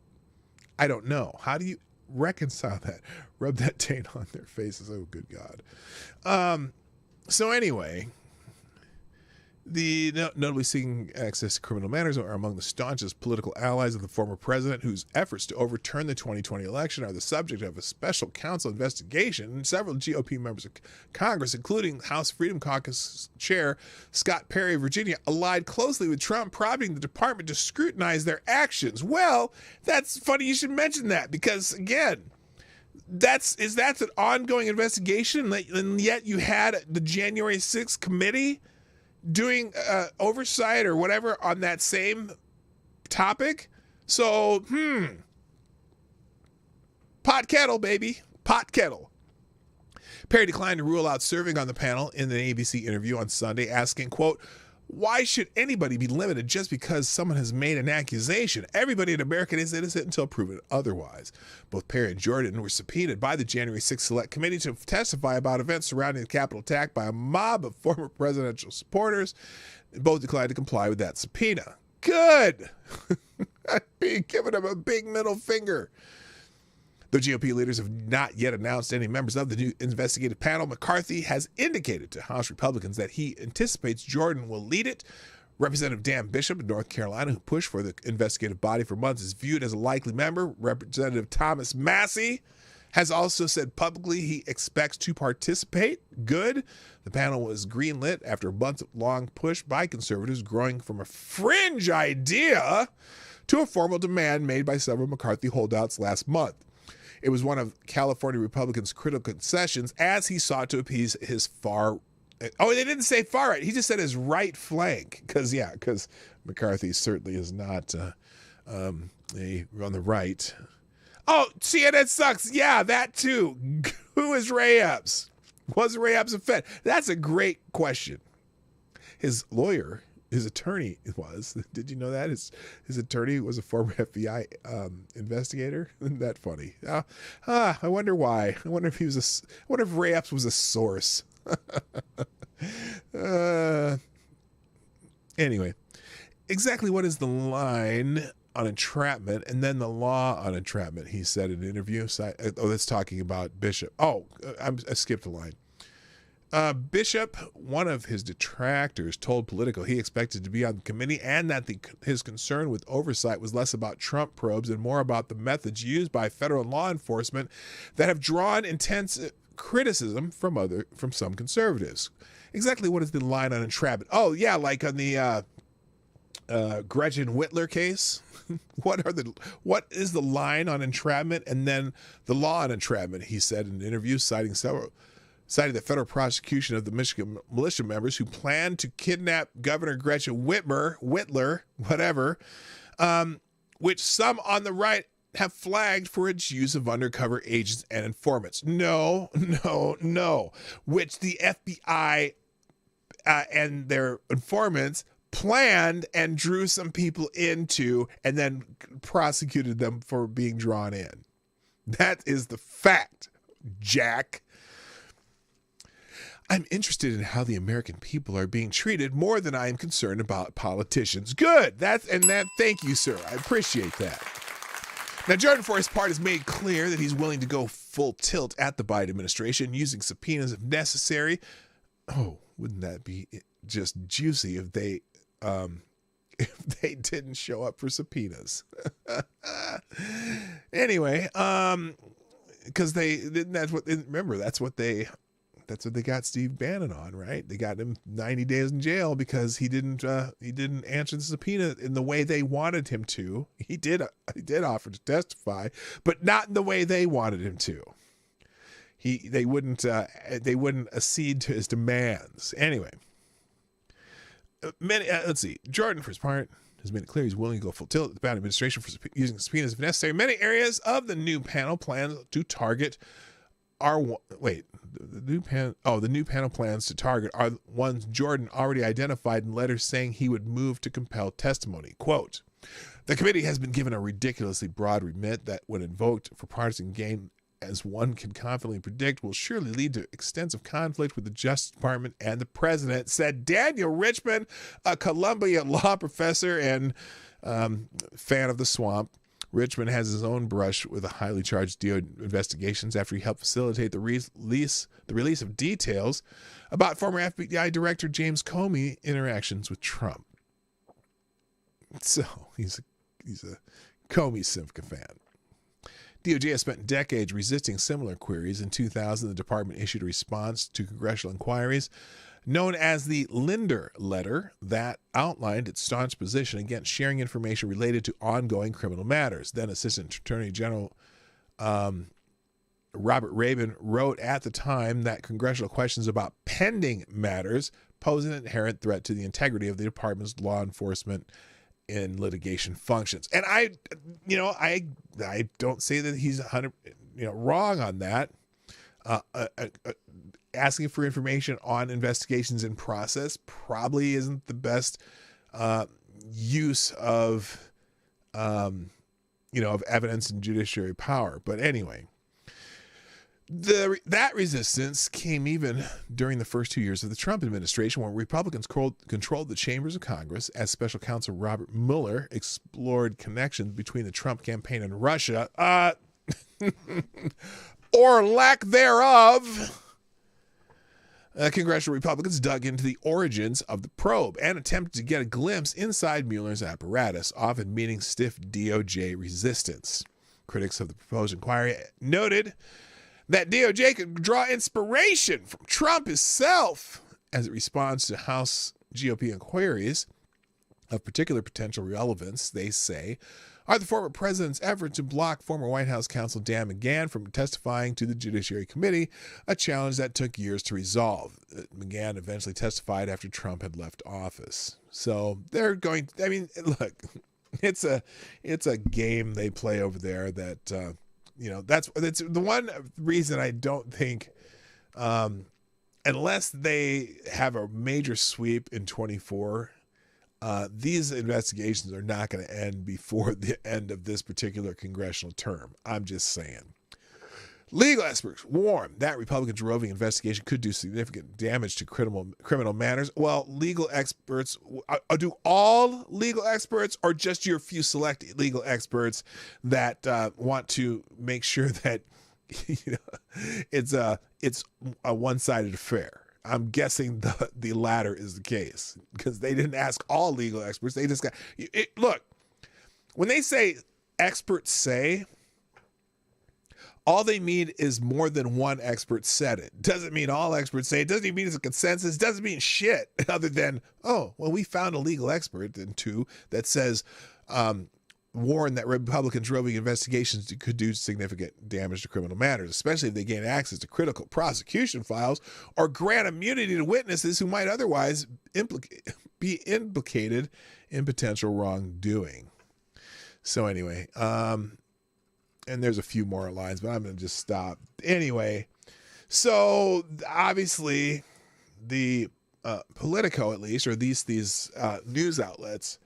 I don't know. How do you reconcile that? Rub that taint on their faces. Oh, good God. So anyway, the notably seeking access to criminal matters are among the staunchest political allies of the former president, whose efforts to overturn the 2020 election are the subject of a special counsel investigation. And several GOP members of Congress, including House Freedom Caucus Chair Scott Perry of Virginia, allied closely with Trump, prompting the department to scrutinize their actions. Well, that's funny you should mention that, because again, that's an ongoing investigation, and yet you had the January 6th committee doing oversight or whatever on that same topic. So, pot kettle, baby. Pot kettle. Perry declined to rule out serving on the panel in an ABC interview on Sunday, asking, quote, "Why should anybody be limited just because someone has made an accusation? Everybody in America is innocent until proven otherwise." Both Perry and Jordan were subpoenaed by the January 6th Select Committee to testify about events surrounding the Capitol attack by a mob of former presidential supporters. Both declined to comply with that subpoena. Good. I'd be giving them a big middle finger. Though GOP leaders have not yet announced any members of the new investigative panel, McCarthy has indicated to House Republicans that he anticipates Jordan will lead it. Representative Dan Bishop of North Carolina, who pushed for the investigative body for months, is viewed as a likely member. Representative Thomas Massey has also said publicly he expects to participate. Good. The panel was greenlit after a month-long push by conservatives, growing from a fringe idea to a formal demand made by several McCarthy holdouts last month. It was one of California Republicans' critical concessions as he sought to appease his far. Oh, they didn't say far right. He just said his right flank. Because McCarthy certainly is not on the right. Oh, CNN sucks. Yeah, that too. Who is Ray Epps? Was Ray Epps a Fed? That's a great question. His lawyer, his attorney was. Did you know that? His attorney was a former FBI investigator. Isn't that funny? I wonder why. I wonder if Ray Epps was a source. Anyway, exactly what is the line on entrapment and then the law on entrapment, he said in an interview. That's talking about Bishop. I skipped a line. Bishop, one of his detractors, told Politico he expected to be on the committee and that his concern with oversight was less about Trump probes and more about the methods used by federal law enforcement that have drawn intense criticism from some conservatives. Exactly what is the line on entrapment? Oh, yeah, like on the Gretchen Whitler case. What is the line on entrapment and then the law on entrapment? He said in an interview, citing the federal prosecution of the Michigan militia members who planned to kidnap Governor Gretchen Whitler, whatever, which some on the right have flagged for its use of undercover agents and informants. No, which the FBI and their informants planned and drew some people into and then prosecuted them for being drawn in. That is the fact, Jack. I'm interested in how the American people are being treated more than I am concerned about politicians. Good. Thank you, sir. I appreciate that. Now, Jordan, for his part, has made clear that he's willing to go full tilt at the Biden administration, using subpoenas if necessary. Oh, wouldn't that be just juicy if they didn't show up for subpoenas? Anyway, because that's what they got Steve Bannon on, right? They got him 90 days in jail because he didn't answer the subpoena in the way they wanted him to. He did offer to testify, but not in the way they wanted him to. They wouldn't accede to his demands. Anyway, let's see. Jordan, for his part, has made it clear he's willing to go full tilt at the Biden administration for using subpoenas if necessary. Many areas of the new panel plans to target the new panel plans to target are ones Jordan already identified in letters saying he would move to compel testimony. Quote, the committee has been given a ridiculously broad remit that, when invoked for partisan gain, as one can confidently predict, will surely lead to extensive conflict with the Justice Department and the president, said Daniel Richman, a Columbia law professor and fan of the swamp. Richmond has his own brush with the highly charged DO investigations after he helped facilitate the release of details about former FBI Director James Comey interactions with Trump. So he's a Comey Simca fan. DOJ has spent decades resisting similar queries. In 2000, the department issued a response to congressional inquiries known as the Linder Letter that outlined its staunch position against sharing information related to ongoing criminal matters. Then Assistant Attorney General Robert Rabin wrote at the time that congressional questions about pending matters pose an inherent threat to the integrity of the department's law enforcement and litigation functions. And I don't say that he's 100 wrong on that. Asking for information on investigations in process probably isn't the best use of evidence and judiciary power. But anyway, that resistance came even during the first 2 years of the Trump administration, when Republicans controlled the chambers of Congress, as Special Counsel Robert Mueller explored connections between the Trump campaign and Russia, or lack thereof. Congressional Republicans dug into the origins of the probe and attempted to get a glimpse inside Mueller's apparatus, often meeting stiff DOJ resistance. Critics of the proposed inquiry noted that DOJ could draw inspiration from Trump himself as it responds to House GOP inquiries. Of particular potential relevance, they say, are the former president's effort to block former White House counsel Dan McGahn from testifying to the Judiciary Committee, a challenge that took years to resolve. McGahn eventually testified after Trump had left office. So they're going, look, it's a game they play over there that, that's the one reason I don't think, unless they have a major sweep in 24, these investigations are not going to end before the end of this particular congressional term. I'm just saying. Legal experts warn that Republicans' roving investigation could do significant damage to criminal matters. Well, legal experts, do all legal experts, or just your few select legal experts that want to make sure that it's a one-sided affair? I'm guessing the latter is the case because they didn't ask all legal experts. They just got look, when they say experts say, all they mean is more than one expert said it. Doesn't mean all experts say it. Doesn't even mean it's a consensus. Doesn't mean shit other than, oh, well, we found a legal expert and two that says, warn that Republicans roving investigations could do significant damage to criminal matters, especially if they gain access to critical prosecution files or grant immunity to witnesses who might otherwise be implicated in potential wrongdoing. So anyway, and there's a few more lines, but I'm going to just stop. Anyway, so obviously the Politico, at least, or these news outlets,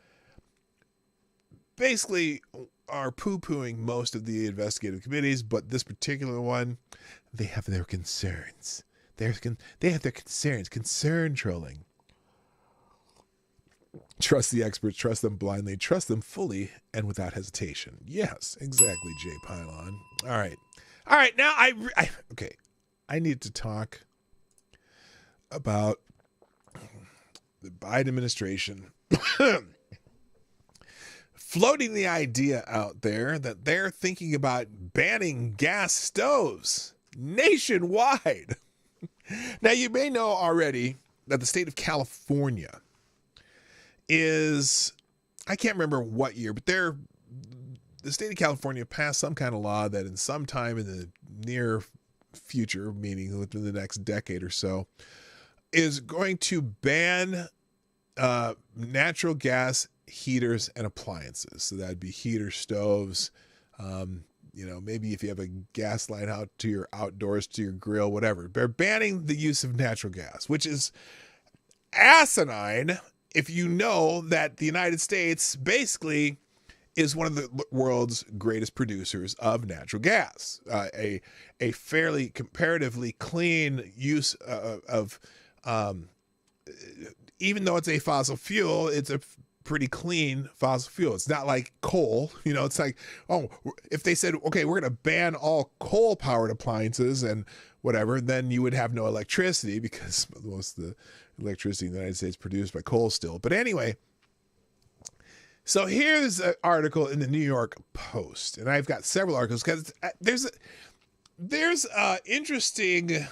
basically are poo-pooing most of the investigative committees, but this particular one, they have their concerns. They have their concerns. Concern trolling. Trust the experts, trust them blindly, trust them fully and without hesitation. Yes, exactly, Jay Pylon. All right. Now I need to talk about the Biden administration floating the idea out there that they're thinking about banning gas stoves nationwide. Now, you may know already that the state of California is, I can't remember what year, but the state of California passed some kind of law that in some time in the near future, meaning within the next decade or so, is going to ban natural gas heaters and appliances. So that'd be heater stoves, maybe if you have a gas line out to your outdoors, to your grill, whatever. They're banning the use of natural gas, which is asinine if you know that the United States basically is one of the world's greatest producers of natural gas. A fairly comparatively clean use of even though it's a fossil fuel, it's a pretty clean fossil fuel. It's not like coal. It's like, oh, if they said, okay, we're going to ban all coal-powered appliances and whatever, then you would have no electricity because most of the electricity in the United States is produced by coal still. But anyway, so here's an article in the New York Post, and I've got several articles because there's an interesting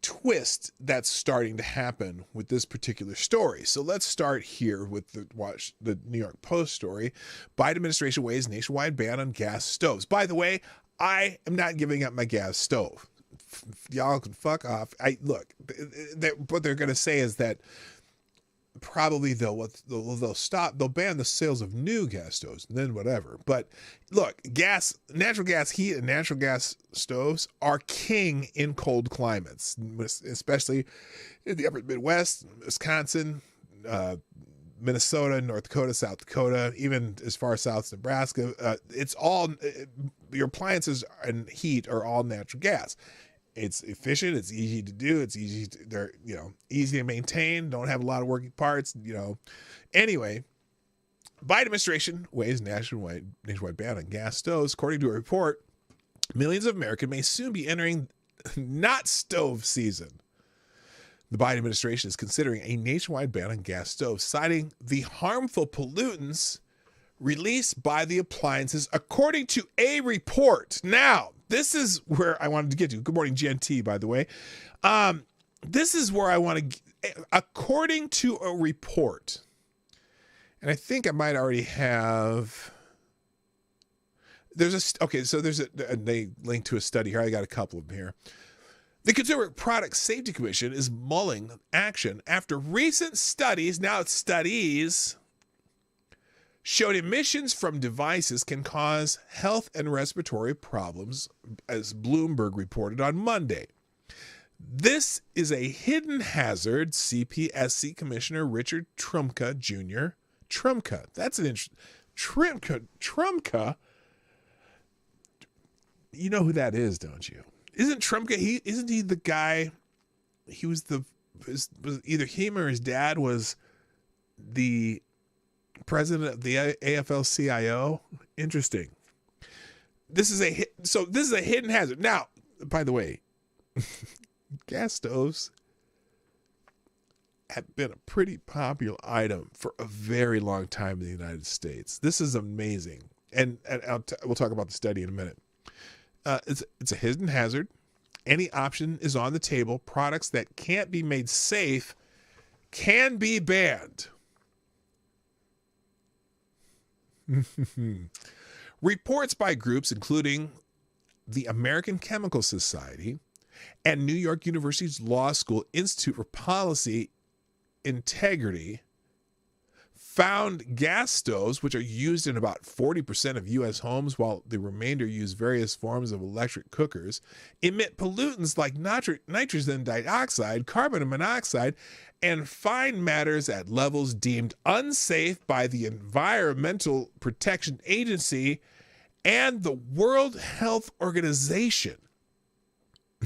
twist that's starting to happen with this particular story. So let's start here with the New York Post story. Biden administration weighs nationwide ban on gas stoves. By the way, I am not giving up my gas stove. Y'all can fuck off. What they're going to say is that probably they'll ban the sales of new gas stoves and then whatever. But look, natural gas heat and natural gas stoves are king in cold climates, especially in the upper Midwest, Wisconsin, Minnesota, North Dakota, South Dakota, even as far south as Nebraska. It's all, your appliances and heat are all natural gas. It's efficient. It's easy to do. It's they're easy to maintain. Don't have a lot of working parts. Anyway, Biden administration weighs nationwide ban on gas stoves. According to a report, millions of Americans may soon be entering not stove season. The Biden administration is considering a nationwide ban on gas stoves, citing the harmful pollutants released by the appliances, according to a report. Now, this is where I wanted to get to. Good morning, Gen T, by the way. This is where I want to, according to a report, and I think I might already have, there's a link to a study here. I got a couple of them here. The Consumer Product Safety Commission is mulling action after recent studies showed emissions from devices can cause health and respiratory problems, as Bloomberg reported on Monday. This is a hidden hazard, CPSC Commissioner Richard Trumka Jr. Trumka, that's an interesting... Trumka? You know who that is, don't you? Isn't Trumka, isn't he the guy, he was either him or his dad was the president of the AFL-CIO. Interesting. This is a hidden hazard. Now, by the way, Gas stoves have been a pretty popular item for a very long time in the United States. This is amazing. And we'll talk about the study in a minute. It's a hidden hazard. Any option is on the table. Products that can't be made safe can be banned. Reports by groups including the American Chemical Society and New York University's Law School Institute for Policy Integrity found gas stoves, which are used in about 40% of U.S. homes, while the remainder use various forms of electric cookers, emit pollutants like nitrogen dioxide, carbon monoxide, and fine matters at levels deemed unsafe by the Environmental Protection Agency and the World Health Organization.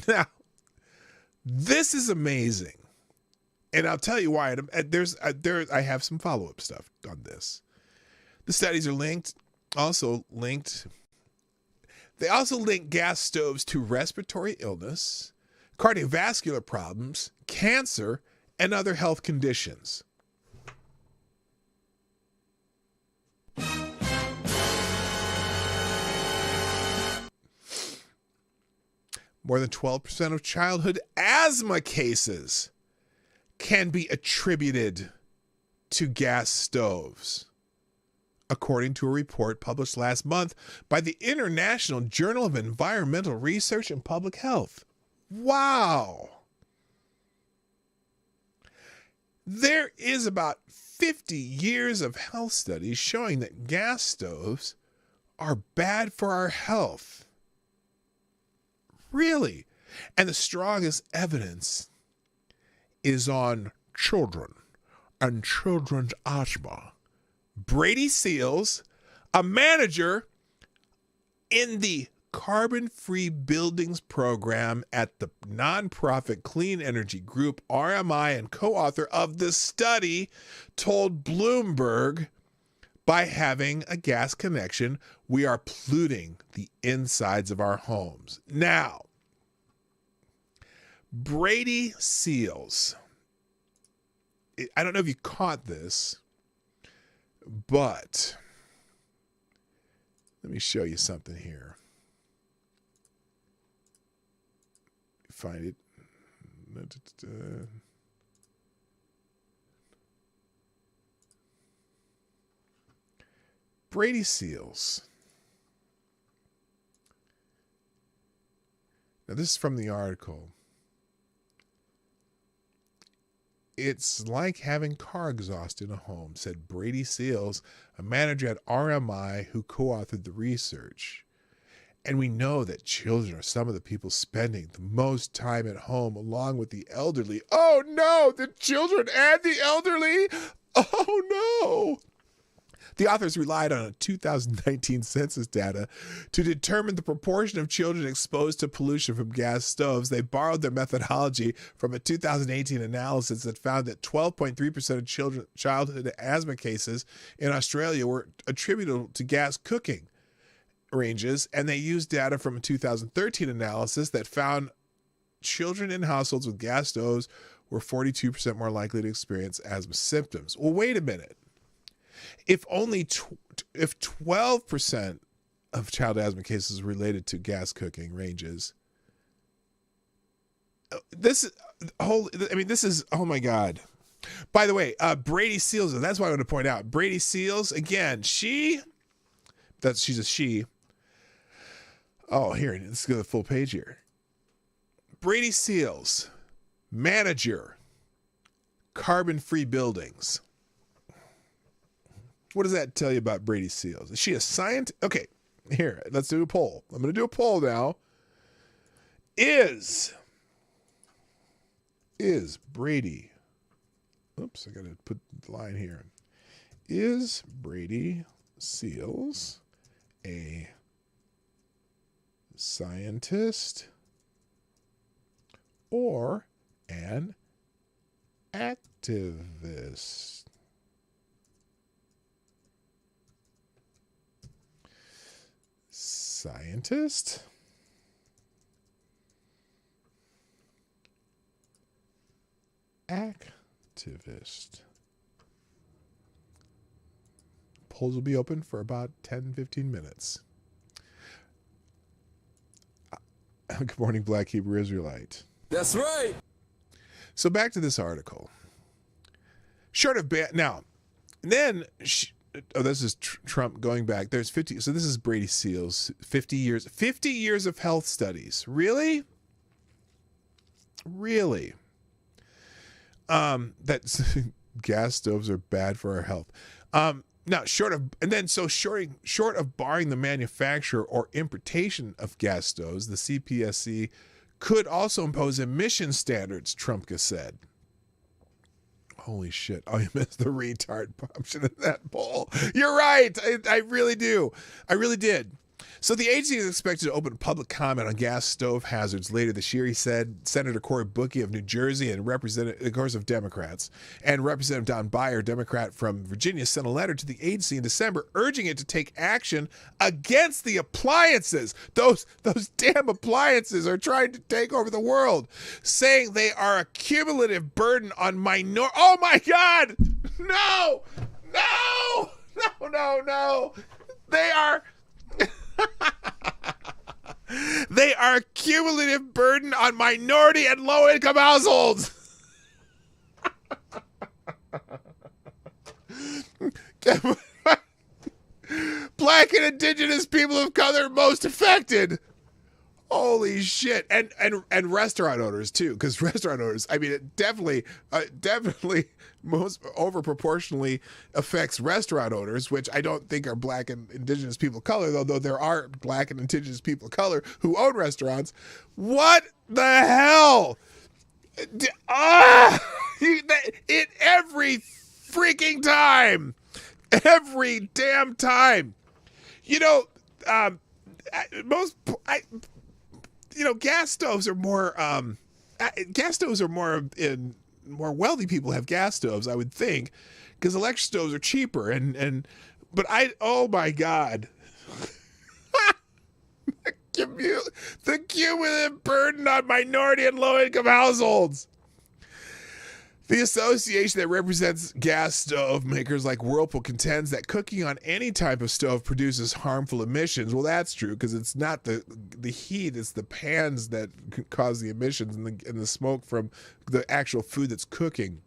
Now, this is amazing. And I'll tell you why. I have some follow-up stuff on this. The studies are linked. They also link gas stoves to respiratory illness, cardiovascular problems, cancer, and other health conditions. More than 12% of childhood asthma cases can be attributed to gas stoves, according to a report published last month by the International Journal of Environmental Research and Public Health. Wow. There is about 50 years of health studies showing that gas stoves are bad for our health. Really? And the strongest evidence is on children and children's asthma. Brady Seals, a manager in the Carbon-Free Buildings program at the nonprofit Clean Energy Group, RMI, and co-author of the study, told Bloomberg, by having a gas connection, we are polluting the insides of our homes. Now, Brady Seals, I don't know if you caught this, but let me show you something here. Find it. Brady Seals. Now, this is from the article. It's like having car exhaust in a home, said Brady Seals, a manager at RMI who co-authored the research. And we know that children are some of the people spending the most time at home, along with the elderly. Oh no, the children and the elderly. Oh no. The authors relied on a 2019 census data to determine the proportion of children exposed to pollution from gas stoves. They borrowed their methodology from a 2018 analysis that found that 12.3% of childhood asthma cases in Australia were attributable to gas cooking ranges, and they used data from a 2013 analysis that found children in households with gas stoves were 42% more likely to experience asthma symptoms. Well, wait a minute. If 12% of child asthma cases are related to gas cooking ranges, this is, oh my God. By the way, Brady Seals, that's what I want to point out. Brady Seals, again, she's a she. Oh, here, let's go to the full page here. Brady Seals, manager, Carbon-Free Buildings. What does that tell you about Brady Seals? Is she a scientist? Okay, here, let's do a poll. I'm going to do a poll now. Is Brady, oops, I got to put the line here. Is Brady Seals a scientist or an activist? Scientist activist. Polls will be open for about 10-15 minutes. Good morning, Black Hebrew Israelite. That's right. So back to this article. Short of now, then this is Trump going back. There's 50. So this is Brady Seals. 50 years of health studies. Really? That gas stoves are bad for our health. Now, short of barring the manufacture or importation of gas stoves, the CPSC could also impose emission standards, Trumka said. Holy shit. Oh, you missed the retard option in that poll. You're right. I really do. I really did. So the agency is expected to open public comment on gas stove hazards later this year, he said. Senator Cory Booker of New Jersey and Representative, of course, of Democrats, and Representative Don Beyer, Democrat from Virginia, sent a letter to the agency in December urging it to take action against the appliances. Those damn appliances are trying to take over the world, saying they are a cumulative burden on minor. Oh my God! No! They are. They are a cumulative burden on minority and low-income households. Black and indigenous people of color most affected. Holy shit. And restaurant owners too, because restaurant owners, I mean, it definitely most overproportionally affects restaurant owners, which I don't think are black and indigenous people of color, though there are black and indigenous people of color who own restaurants. What the hell? It every freaking time. Every damn time. Gas stoves are more in more wealthy people have gas stoves, I would think, because electric stoves are cheaper. Oh my God. The cumulative burden on minority and low-income households. The association that represents gas stove makers like Whirlpool contends that cooking on any type of stove produces harmful emissions. Well, that's true, because it's not the heat, it's the pans that cause the emissions and the smoke from the actual food that's cooking.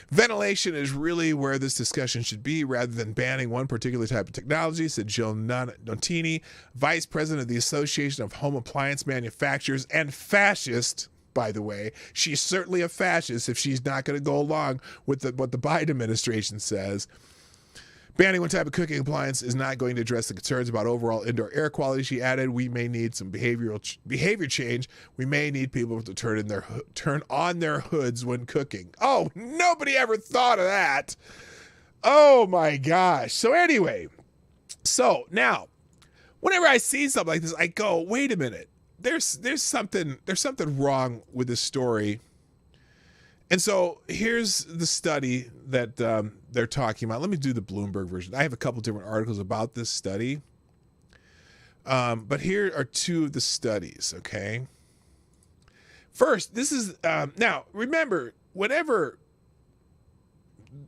Ventilation is really where this discussion should be rather than banning one particular type of technology, said Jill Notini, vice president of the Association of Home Appliance Manufacturers and fascist. By the way, she's certainly a fascist if she's not going to go along with what the Biden administration says. Banning one type of cooking appliance is not going to address the concerns about overall indoor air quality, she added. We may need some behavior change. We may need people to turn on their hoods when cooking. Oh, nobody ever thought of that. Oh my gosh. So anyway, now, whenever I see something like this, I go, wait a minute. There's something wrong with this story. And so here's the study that they're talking about. Let me do the Bloomberg version. I have a couple different articles about this study. But here are two of the studies, okay? First, this is, now, remember, whenever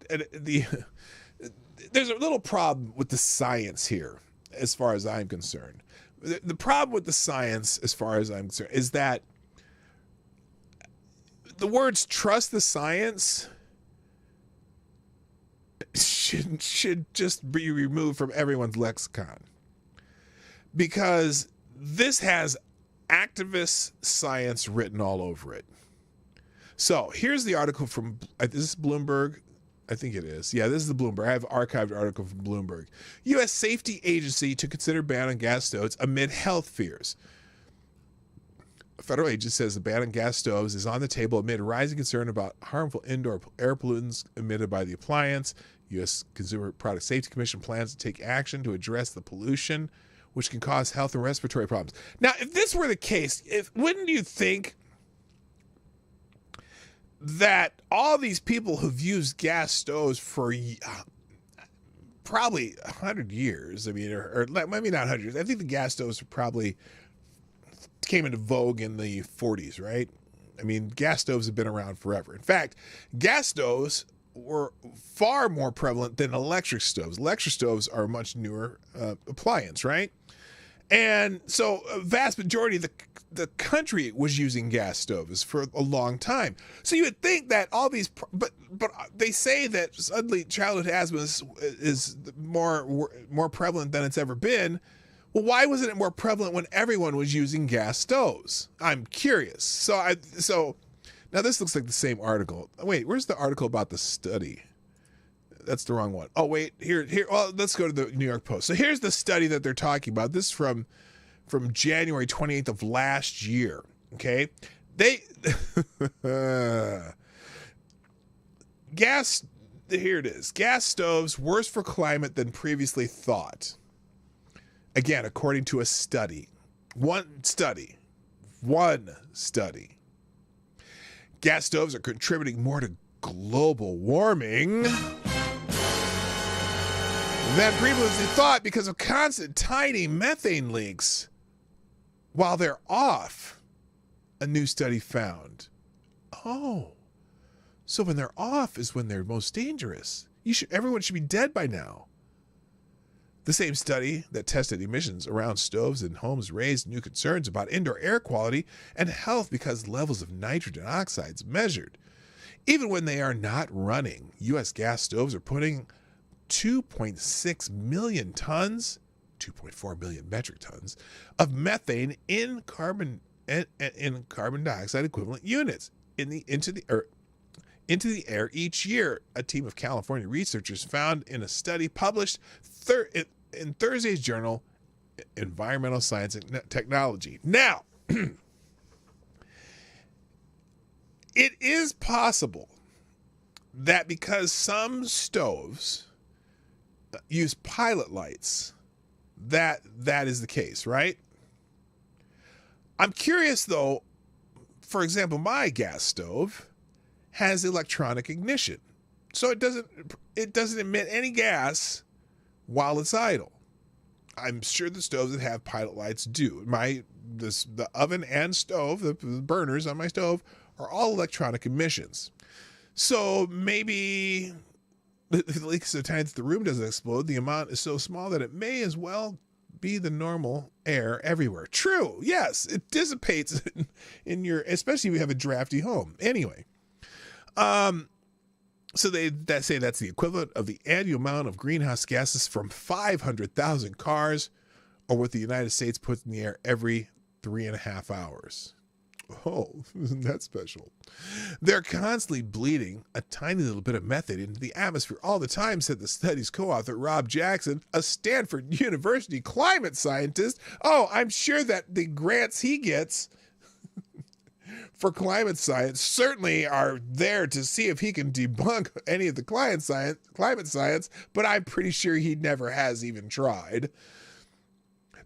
there's a little problem with the science here, as far as I'm concerned. The problem with the science, as far as I'm concerned, is that the words "trust the science" should just be removed from everyone's lexicon, because this has activist science written all over it. So here's the article from this is Bloomberg. I think it is. Yeah, this is the Bloomberg. I have an archived article from Bloomberg. U.S. safety agency to consider ban on gas stoves amid health fears. A federal agency says the ban on gas stoves is on the table amid rising concern about harmful indoor air pollutants emitted by the appliance. U.S. Consumer Product Safety Commission plans to take action to address the pollution, which can cause health and respiratory problems. Now, if this were the case, wouldn't you think that all these people who've used gas stoves for probably 100 years, I mean, or maybe not 100 years. I think the gas stoves probably came into vogue in the 40s, right? I mean, gas stoves have been around forever. In fact, gas stoves were far more prevalent than electric stoves. Electric stoves are a much newer appliance, right? And so a vast majority of the country was using gas stoves for a long time. So you would think that all these, but they say that suddenly childhood asthma is more prevalent than it's ever been. Well, why wasn't it more prevalent when everyone was using gas stoves? I'm curious. So now this looks like the same article. Wait, where's the article about the study? That's the wrong one. Oh, wait, here. Well, let's go to the New York Post. So here's the study that they're talking about. This is from January 28th of last year. Okay. Here it is. Gas stoves worse for climate than previously thought. Again, according to a study. One study. Gas stoves are contributing more to global warming than previously thought because of constant tiny methane leaks while they're off, a new study found. Oh, so when they're off is when they're most dangerous. Everyone should be dead by now. The same study that tested emissions around stoves in homes raised new concerns about indoor air quality and health because levels of nitrogen oxides measured. Even when they are not running, U.S. gas stoves are putting 2.6 million tons, 2.4 million metric tons of methane in carbon dioxide equivalent units into the air each year. A team of California researchers found in a study published in Thursday's journal, Environmental Science and Technology. Now, it is possible that because some stoves use pilot lights, that is the case, right? I'm curious though, for example, my gas stove has electronic ignition. So it doesn't emit any gas while it's idle. I'm sure the stoves that have pilot lights do. The oven and stove, the burners on my stove are all electronic emissions. So maybe the leaks so tiny that the room doesn't explode. The amount is so small that it may as well be the normal air everywhere. True. Yes, it dissipates in your, especially if you have a drafty home. Anyway, so they say that's the equivalent of the annual amount of greenhouse gases from 500,000 cars, or what the United States puts in the air every 3.5 hours. Oh, isn't that special? They're constantly bleeding a tiny little bit of methane into the atmosphere all the time, said the study's co-author Rob Jackson, a Stanford University climate scientist. Oh, I'm sure that the grants he gets for climate science certainly are there to see if he can debunk any of the climate science, but I'm pretty sure he never has even tried.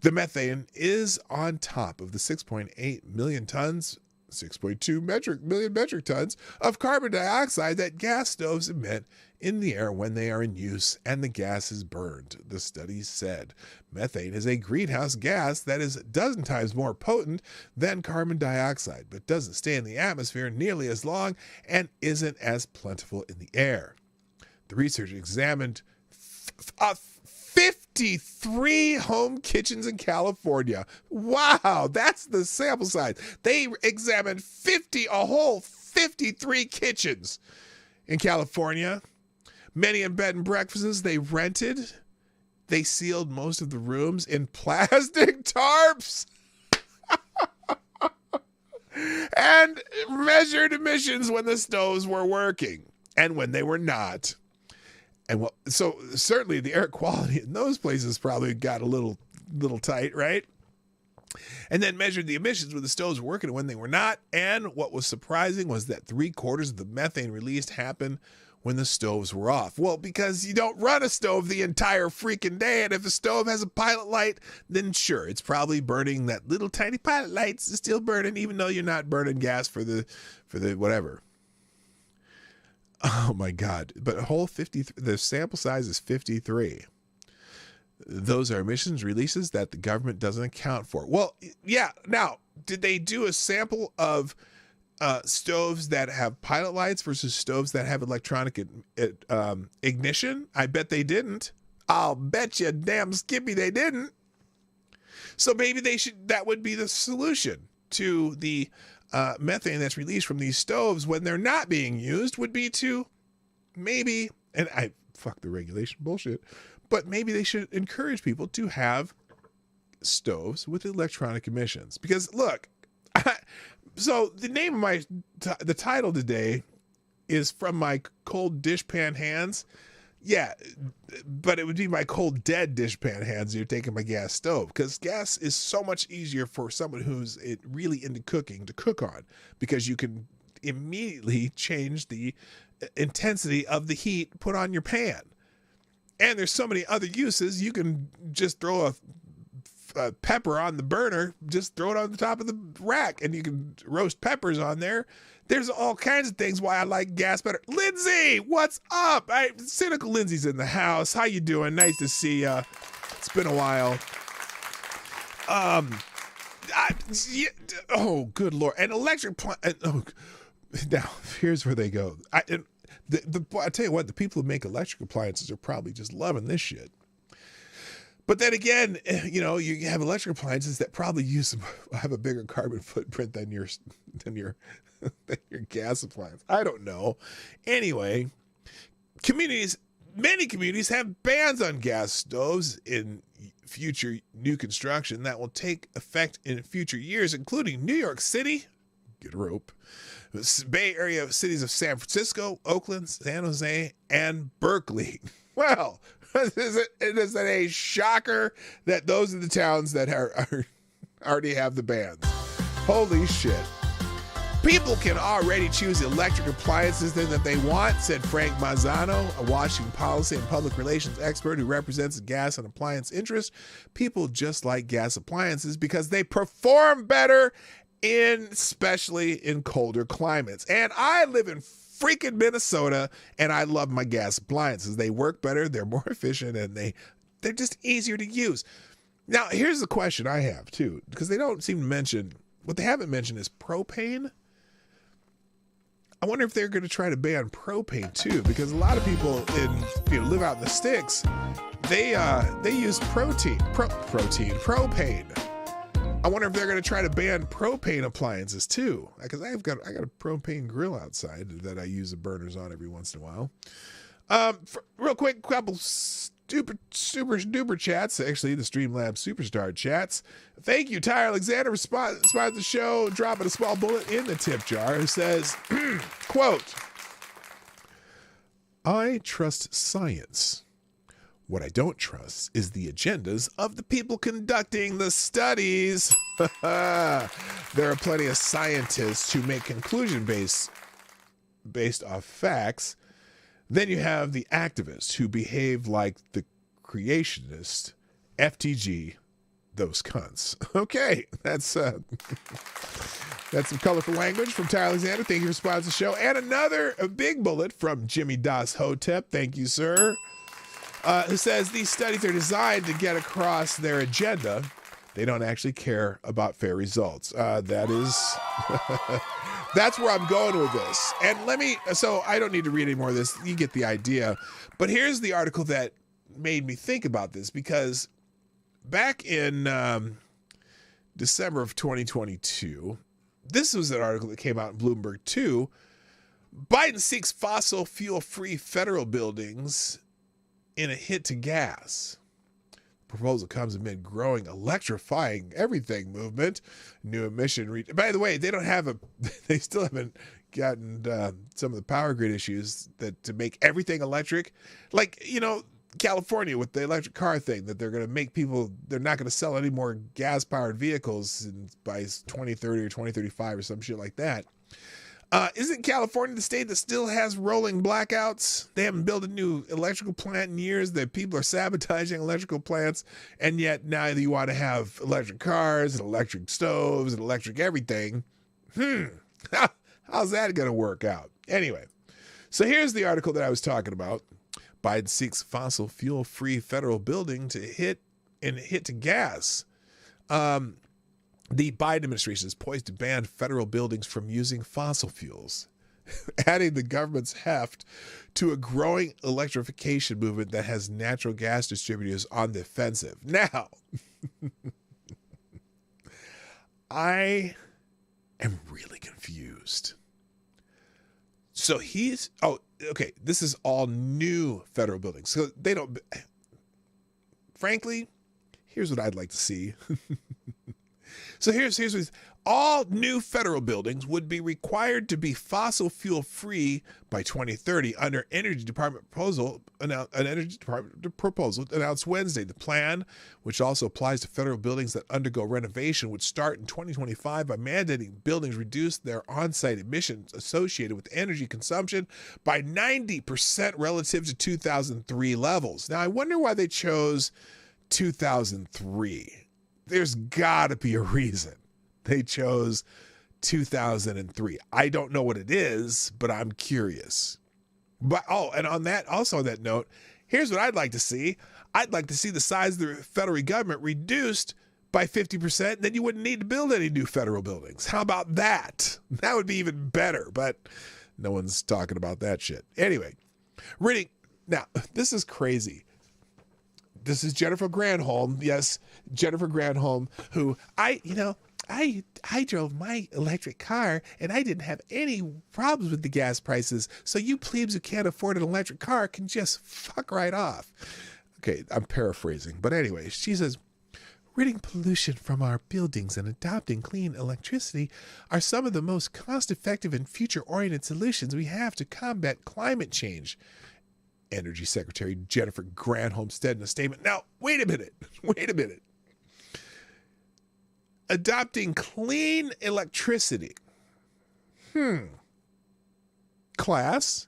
The methane is on top of the 6.8 million tons, 6.2 million metric tons of carbon dioxide that gas stoves emit in the air when they are in use and the gas is burned, the study said. Methane is a greenhouse gas that is a dozen times more potent than carbon dioxide, but doesn't stay in the atmosphere nearly as long and isn't as plentiful in the air. The research examined 53 home kitchens in California. Wow, that's the sample size. They examined 53 kitchens in California. Many in bed and breakfasts they rented. They sealed most of the rooms in plastic tarps and measured emissions when the stoves were working and when they were not. And so certainly the air quality in those places probably got a little tight, right? And then measured the emissions when the stoves were working and when they were not. And what was surprising was that 3/4 of the methane released happened when the stoves were off. Well, because you don't run a stove the entire freaking day. And if a stove has a pilot light, then sure, it's probably burning. That little tiny pilot light's still burning, even though you're not burning gas for the whatever. Oh my God. But a whole 53, the sample size is 53. Those are emissions releases that the government doesn't account for. Well, yeah. Now, did they do a sample of stoves that have pilot lights versus stoves that have electronic ignition? I bet they didn't. I'll bet you damn Skippy they didn't. So maybe that would be the solution to the methane that's released from these stoves when they're not being used, would be to maybe, and I fuck the regulation bullshit, but maybe they should encourage people to have stoves with electronic emissions. Because look, so the name of the title today is from my cold dishpan hands. Yeah, but it would be my cold dead dishpan hands. You're taking my gas stove, because gas is so much easier for someone who's really into cooking to cook on, because you can immediately change the intensity of the heat put on your pan. And there's so many other uses. You can just throw a pepper on the burner, just throw it on the top of the rack, and you can roast peppers on there. There's all kinds of things why I like gas better. Lindsay, what's up? Cynical Lindsay's in the house. How you doing? Nice to see you. It's been a while. Oh, good Lord. And electric now, here's where they go. I tell you what, the people who make electric appliances are probably just loving this shit. But then again, you have electric appliances that probably have a bigger carbon footprint than your gas appliance. I don't know. Anyway, many communities have bans on gas stoves in future new construction that will take effect in future years, including New York City, get a rope, the Bay Area cities of San Francisco, Oakland, San Jose, and Berkeley. Well, is it a shocker that those are the towns that are already have the bans? Holy shit. People can already choose electric appliances that they want, said Frank Mazzano, a Washington policy and public relations expert who represents the gas and appliance interest. People just like gas appliances because they perform better, especially in colder climates. And I live in freaking Minnesota, and I love my gas appliances. They work better, they're more efficient, and they're just easier to use. Now, here's the question I have, too, because they don't seem to mention, what they haven't mentioned is propane. I wonder if they're going to try to ban propane too, because a lot of people live out in the sticks. They use propane. I wonder if they're going to try to ban propane appliances too, because I got a propane grill outside that I use the burners on every once in a while. Real quick, couple super duper chats. Actually, the Streamlabs Superstar chats. Thank you, Ty Alexander, for sponsoring the show, dropping a small bullet in the tip jar, who says, quote, I trust science. What I don't trust is the agendas of the people conducting the studies. There are plenty of scientists who make conclusion based off facts. Then you have the activists who behave like the creationists. FTG, those cunts. Okay, that's some colorful language from Ty Alexander. Thank you for sponsoring the show. And another big bullet from Jimmy Das Hotep. Thank you, sir. Who says these studies are designed to get across their agenda. They don't actually care about fair results. That is... That's where I'm going with this. And so I don't need to read any more of this. You get the idea. But here's the article that made me think about this, because back in December of 2022, this was an article that came out in Bloomberg too. Biden seeks fossil fuel-free federal buildings in a hit to gas. Proposal comes amid growing electrifying everything movement. New emission by the way, they still haven't gotten some of the power grid issues that to make everything electric. Like, California with the electric car thing, that they're going to make people, they're not going to sell any more gas powered vehicles by 2030 or 2035 or some shit like that. Isn't California the state that still has rolling blackouts? They haven't built a new electrical plant in years. That people are sabotaging electrical plants, and yet now you want to have electric cars and electric stoves and electric everything. How's that going to work out? Anyway, so here's the article that I was talking about. Biden seeks fossil fuel-free federal building to hit to gas. The Biden administration is poised to ban federal buildings from using fossil fuels, adding the government's heft to a growing electrification movement that has natural gas distributors on the offensive. Now, I am really confused. So okay, this is all new federal buildings. So they don't, frankly, here's what I'd like to see. So here's what all new federal buildings would be required to be fossil fuel free by 2030 under Energy Department proposal announced Wednesday. The plan, which also applies to federal buildings that undergo renovation, would start in 2025 by mandating buildings reduce their on-site emissions associated with energy consumption by 90% relative to 2003 levels. Now, I wonder why they chose 2003. There's got to be a reason they chose 2003. I don't know what it is, but I'm curious. But and on that note, here's what I'd like to see. I'd like to see the size of the federal government reduced by 50%. Then you wouldn't need to build any new federal buildings. How about that? That would be even better, but no one's talking about that shit. Anyway, now, this is crazy. This is Jennifer Granholm. Yes, Jennifer Granholm, who I drove my electric car and I didn't have any problems with the gas prices. So you plebes who can't afford an electric car can just fuck right off. Okay, I'm paraphrasing. But anyway, she says, ridding pollution from our buildings and adopting clean electricity are some of the most cost-effective and future-oriented solutions we have to combat climate change. Energy Secretary Jennifer Granholm said in a statement. Now, wait a minute. Adopting clean electricity. Class,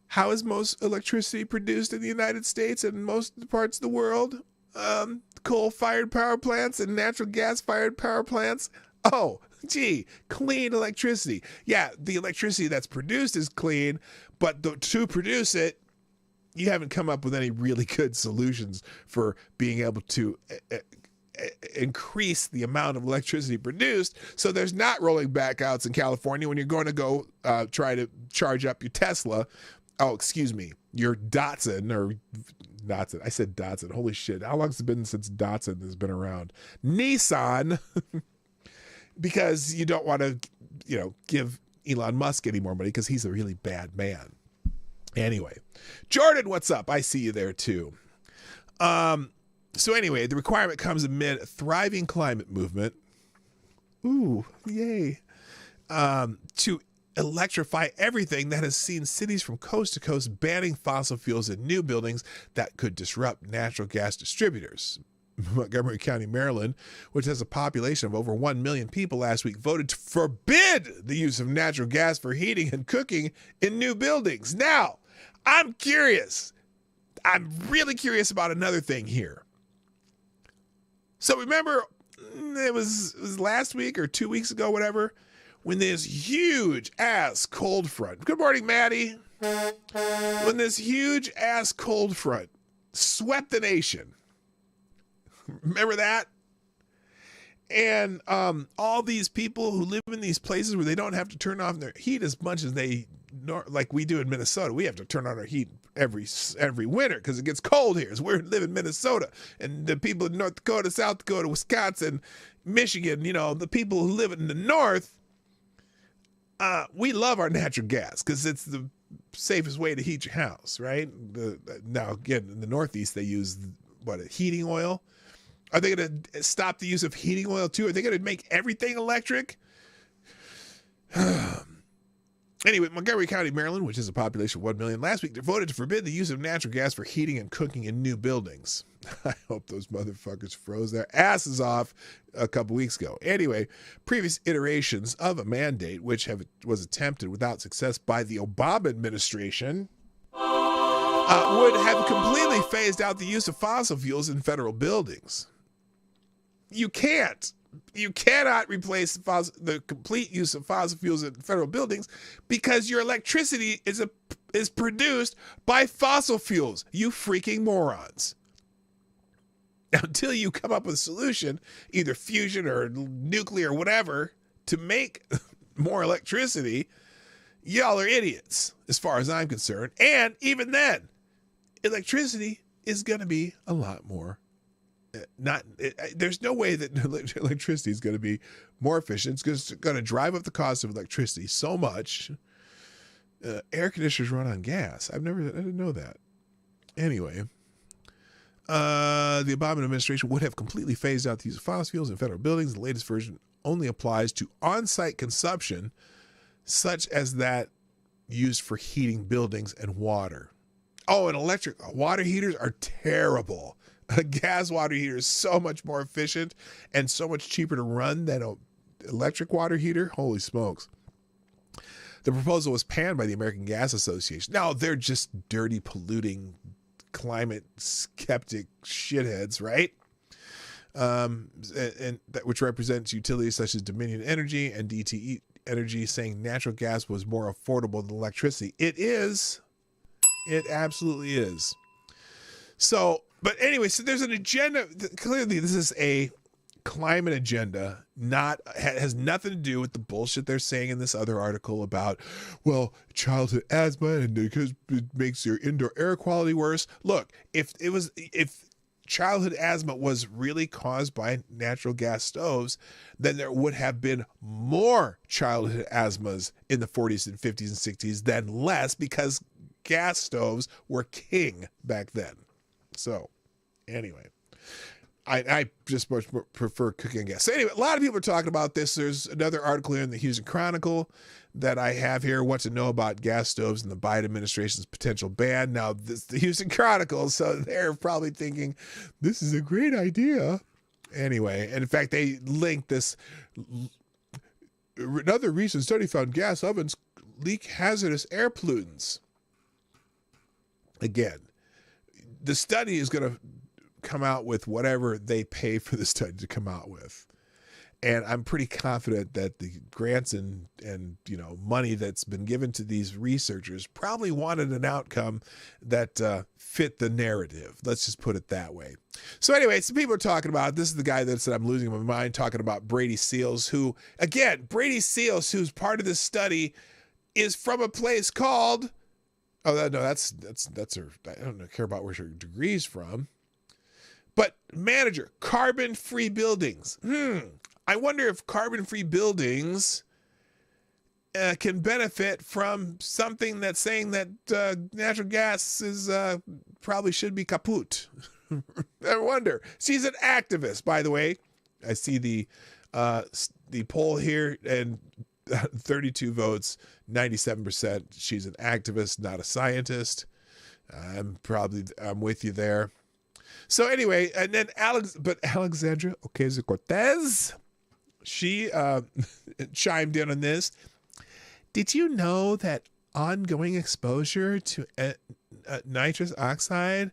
how is most electricity produced in the United States and most parts of the world? Coal-fired power plants and natural gas-fired power plants. Oh, gee, clean electricity. Yeah, the electricity that's produced is clean, but to produce it, you haven't come up with any really good solutions for being able to increase the amount of electricity produced. So there's not rolling backouts in California when you're going to go try to charge up your Tesla. Oh, excuse me, your Datsun or Datsun. I said Datsun. Holy shit. How long has it been since Datsun has been around? Nissan, because you don't want to, give Elon Musk any more money because he's a really bad man. Anyway, Jordan, what's up? I see you there too. So anyway, the requirement comes amid a thriving climate movement. Ooh, yay. To electrify everything that has seen cities from coast to coast banning fossil fuels in new buildings that could disrupt natural gas distributors. Montgomery County, Maryland, which has a population of over 1 million people, last week voted to forbid the use of natural gas for heating and cooking in new buildings. Now, I'm curious. I'm really curious about another thing here. So remember, it was last week or 2 weeks ago, whatever, when this huge ass cold front. Good morning, Maddie. When this huge ass cold front swept the nation. Remember that? And all these people who live in these places where they don't have to turn off their heat as much as like we do in Minnesota. We have to turn on our heat every winter because it gets cold here. So we live in Minnesota. And the people in North Dakota, South Dakota, Wisconsin, Michigan, the people who live in the north, we love our natural gas because it's the safest way to heat your house, right? Now, again, in the Northeast, they use, heating oil? Are they going to stop the use of heating oil too? Are they going to make everything electric? Anyway, Montgomery County, Maryland, which has a population of 1 million, last week they voted to forbid the use of natural gas for heating and cooking in new buildings. I hope those motherfuckers froze their asses off a couple weeks ago. Anyway, previous iterations of a mandate, which was attempted without success by the Obama administration, would have completely phased out the use of fossil fuels in federal buildings. You cannot replace the complete use of fossil fuels in federal buildings because your electricity is produced by fossil fuels. You freaking morons. until you come up with a solution, either fusion or nuclear or whatever, to make more electricity, y'all are idiots as far as I'm concerned. And even then, electricity is going to be a lot more. There's no way that electricity is going to be more efficient. It's going to drive up the cost of electricity so much. Air conditioners run on gas. I didn't know that. Anyway, the Obama administration would have completely phased out the use of fossil fuels in federal buildings. The latest version only applies to on-site consumption, such as that used for heating buildings and water. Oh, and electric water heaters are terrible. A gas water heater is so much more efficient and so much cheaper to run than an electric water heater. Holy smokes. The proposal was panned by the American Gas Association. Now, they're just dirty, polluting, climate skeptic shitheads, right? And that, which represents utilities such as Dominion Energy and DTE Energy, saying natural gas was more affordable than electricity. It is. It absolutely is. So, but anyway, so there's an agenda. Clearly, this is a climate agenda, has nothing to do with the bullshit they're saying in this other article about, well, childhood asthma and because it makes your indoor air quality worse. Look, if childhood asthma was really caused by natural gas stoves, then there would have been more childhood asthmas in the 40s and 50s and 60s than less, because gas stoves were king back then. So, anyway, I just much more prefer cooking on gas. So anyway, a lot of people are talking about this. There's another article here in the Houston Chronicle that I have here, what to know about gas stoves and the Biden administration's potential ban. Now, this is the Houston Chronicle, so they're probably thinking, this is a great idea. Anyway, and in fact, they linked this. Another recent study found gas ovens leak hazardous air pollutants. Again, the study is going to come out with whatever they pay for the study to come out with. And I'm pretty confident that the grants and money that's been given to these researchers probably wanted an outcome that fit the narrative. Let's just put it that way. So anyway, some people are talking about, this is the guy that said I'm losing my mind, talking about Brady Seals, who, again, Brady Seals, who's part of this study, is from a place called, that's her, I don't care about where her degree's from. But manager, carbon-free buildings. I wonder if carbon-free buildings can benefit from something that's saying that natural gas is probably should be kaput. I wonder. She's an activist, by the way. I see the poll here, and 32 votes, 97%. She's an activist, not a scientist. I'm with you there. So anyway, and then Alexandra Ocasio-Cortez, she chimed in on this. Did you know that ongoing exposure to nitrous oxide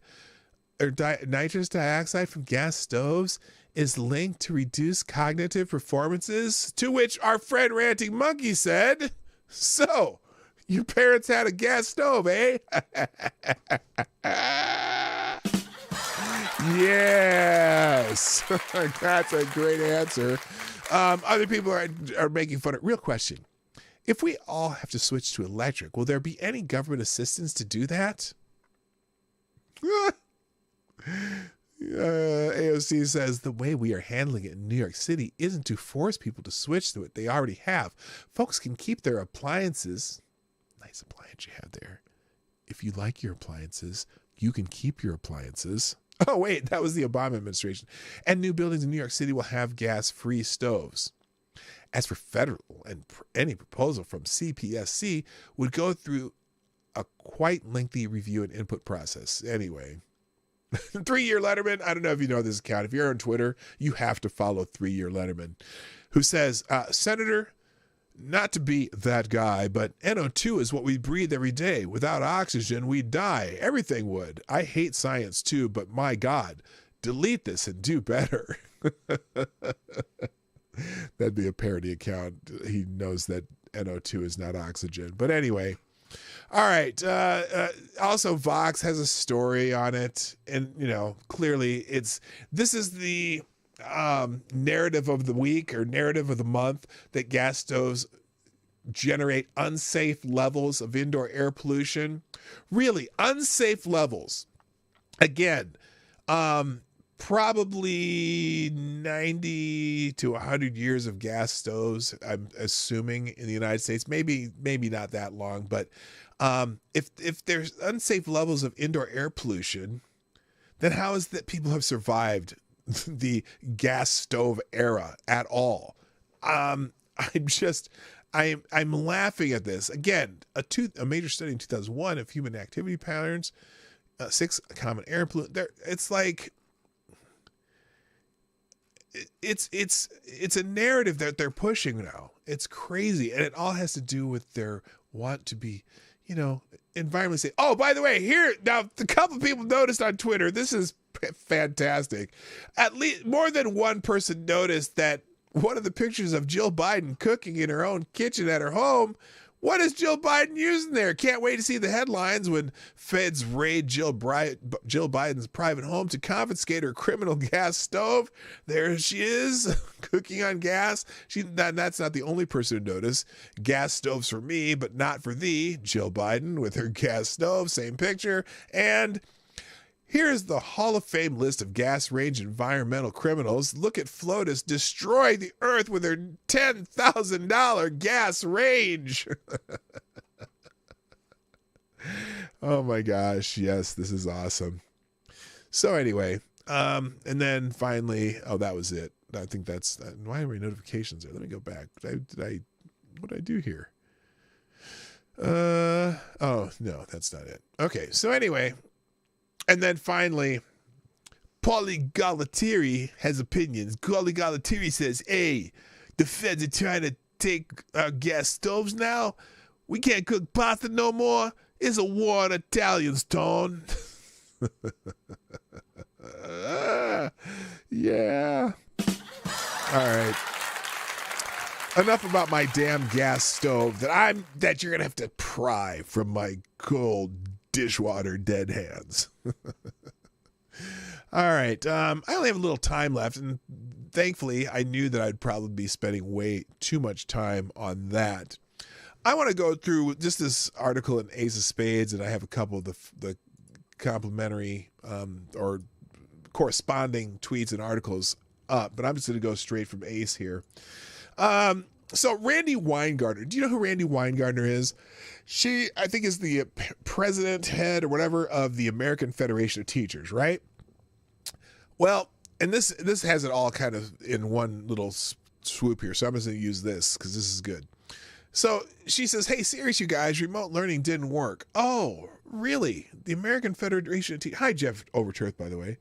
or nitrous dioxide from gas stoves is linked to reduced cognitive performances? To which our friend Ranting Monkey said, so your parents had a gas stove, eh? Yes, that's a great answer. Other people are making fun of it. Real question. If we all have to switch to electric, will there be any government assistance to do that? AOC says the way we are handling it in New York City isn't to force people to switch to it. They already have. Folks can keep their appliances. Nice appliance you have there. If you like your appliances, you can keep your appliances. Oh, wait, that was the Obama administration. And new buildings in New York City will have gas-free stoves. As for federal, and any proposal from CPSC would go through a quite lengthy review and input process. Anyway, 3-Year Letterman, I don't know if you know this account. If you're on Twitter, you have to follow 3-Year Letterman, who says, Senator, not to be that guy, but NO2 is what we breathe every day. Without oxygen, we'd die. Everything would. I hate science too, but my God, delete this and do better. That'd be a parody account. He knows that NO2 is not oxygen. But anyway, All right. Also, Vox has a story on it, and clearly, this is the narrative of the week or narrative of the month that gas stoves generate unsafe levels of indoor air pollution. Really, unsafe levels. Again, probably 90 to 100 years of gas stoves, I'm assuming, in the United States. Maybe not that long, but if there's unsafe levels of indoor air pollution, then how is that people have survived the gas stove era at all? I'm laughing at this. Again, a major study in 2001 of human activity patterns, 6 common air pollutants. It's like it's a narrative that they're pushing now. It's crazy, and it all has to do with their want to be, environmentally safe. Oh, by the way, here now, a couple people noticed on Twitter. This is fantastic. At least more than one person noticed that one of the pictures of Jill Biden cooking in her own kitchen at her home. What is Jill Biden using there? Can't wait to see the headlines when feds raid Jill Biden's private home to confiscate her criminal gas stove. There she is, cooking on gas. That's not the only person to notice. Gas stoves for me, but not for thee. Jill Biden with her gas stove, same picture. And here's the Hall of Fame list of gas range environmental criminals. Look at FLOTUS destroy the earth with her $10,000 gas range. Oh my gosh. Yes, this is awesome. So anyway, and then finally, that was it. I think that's, why are my notifications there? Let me go back. What did I do here? Oh no, that's not it. Okay. So anyway, and then finally, Paulie Galatiri has opinions. Paulie Galatiri says, hey, the feds are trying to take our gas stoves now. We can't cook pasta no more. It's a war on Italians, Tone. Yeah. All right. Enough about my damn gas stove that you're going to have to pry from my cold dishwater dead hands. All right. I only have a little time left, and thankfully I knew that I'd probably be spending way too much time on that. I want to go through just this article in Ace of Spades, and I have a couple of the complimentary or corresponding tweets and articles up, but I'm just going to go straight from Ace here. So Randy Weingartner, do you know who Randy Weingartner is? She, I think, is the president, head, or whatever of the American Federation of Teachers, right? Well, and this has it all kind of in one little swoop here, so I'm just going to use this because this is good. So she says, hey, serious, you guys, remote learning didn't work. Oh, really? The American Federation of Teachers. Hi, Jeff Overturf, by the way.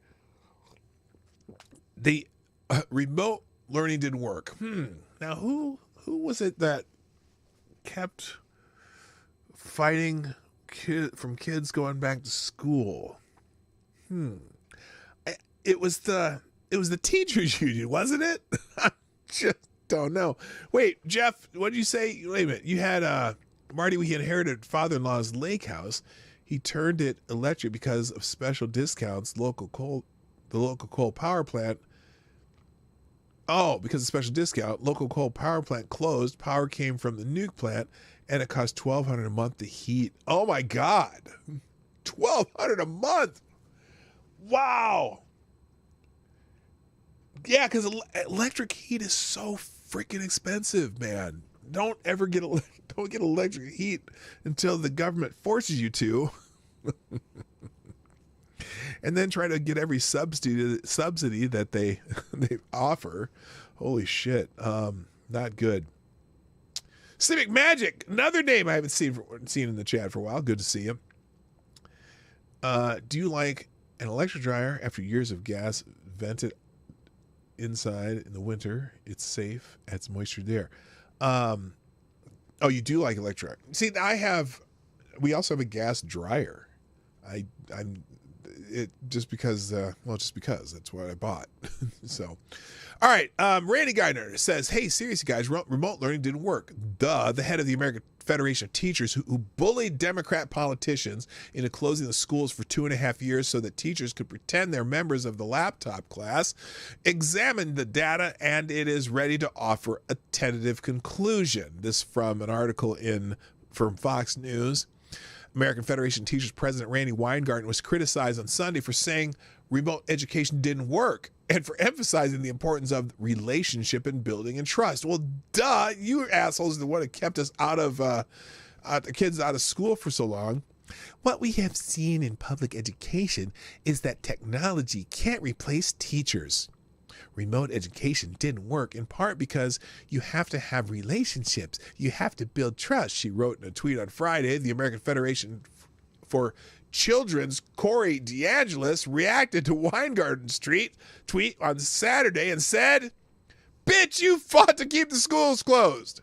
The remote learning didn't work. Now, who was it that kept fighting from kids going back to school? It was the teachers union, wasn't it? I just don't know. Wait, Jeff, what did you say? Wait a minute. You had Marty. We inherited father-in-law's lake house. He turned it electric because of special discounts. The local coal power plant. Oh, because of special discount, local coal power plant closed. Power came from the nuke plant, and it cost $1,200 a month to heat. Oh my God, $1,200 a month! Wow. Yeah, because electric heat is so freaking expensive, man. Don't get electric heat until the government forces you to. And then try to get every subsidy that they offer. Holy shit. Not good. Civic Magic, another name I haven't seen in the chat for a while. Good to see you. Do you like an electric dryer after years of gas vented inside in the winter? It's safe, adds moisture there. Oh, you do like electric. See, we also have a gas dryer. it just because, just because that's what I bought. So, all right. Randy Geithner says, hey, seriously, guys, remote learning didn't work. Duh. The head of the American Federation of Teachers who bullied Democrat politicians into closing the schools for 2.5 years so that teachers could pretend they're members of the laptop class, examined the data, and it is ready to offer a tentative conclusion. This from an article from Fox News. American Federation of Teachers President Randy Weingarten was criticized on Sunday for saying remote education didn't work and for emphasizing the importance of relationship and building and trust. Well, duh, you assholes are the one that kept us kids out of school for so long. What we have seen in public education is that technology can't replace teachers. Remote education didn't work in part because you have to have relationships. You have to build trust, she wrote in a tweet on Friday. The American Federation for Children's Corey DeAngelis reacted to Weingarten's tweet on Saturday and said, bitch, you fought to keep the schools closed.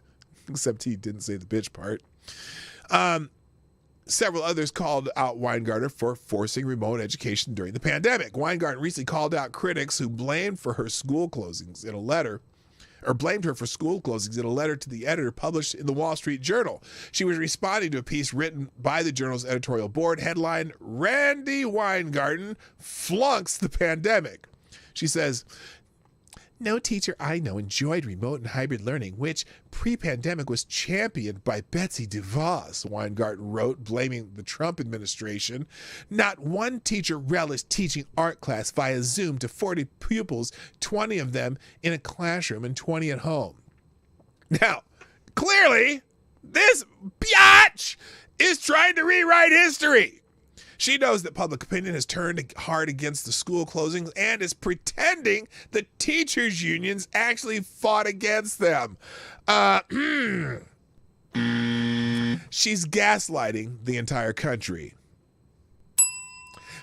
Except he didn't say the bitch part. Several others called out Weingarten for forcing remote education during the pandemic. Weingarten recently called out critics who blamed her for school closings in a letter to the editor published in the Wall Street Journal. She was responding to a piece written by the journal's editorial board, headlined, Randy Weingarten flunks the pandemic. She says, no teacher I know enjoyed remote and hybrid learning, which pre-pandemic was championed by Betsy DeVos, Weingarten wrote, blaming the Trump administration. Not one teacher relished teaching art class via Zoom to 40 pupils, 20 of them in a classroom and 20 at home. Now, clearly, this biatch is trying to rewrite history. She knows that public opinion has turned hard against the school closings and is pretending the teachers' unions actually fought against them. She's gaslighting the entire country.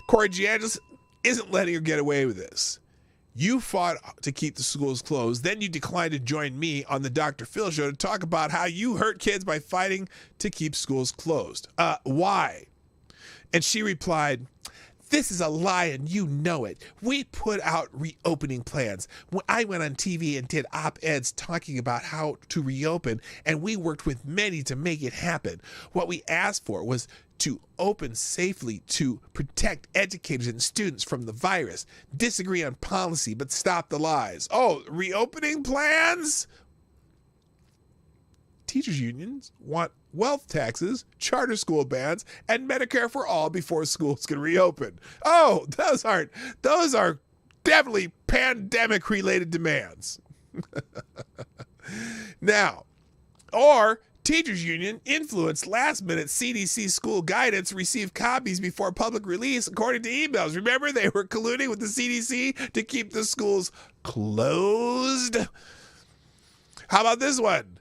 Corey DeAngelis isn't letting her get away with this. You fought to keep the schools closed, then you declined to join me on the Dr. Phil show to talk about how you hurt kids by fighting to keep schools closed. Why? And she replied, this is a lie and you know it. We put out reopening plans. When I went on TV and did op-eds talking about how to reopen, and we worked with many to make it happen. What we asked for was to open safely to protect educators and students from the virus. Disagree on policy, but stop the lies. Oh, reopening plans? Teachers unions want wealth taxes, charter school bans, and Medicare for all before schools can reopen. Oh, those are definitely pandemic-related demands. Now, or teachers union influenced last-minute CDC school guidance, received copies before public release, according to emails. Remember, they were colluding with the CDC to keep the schools closed. How about this one?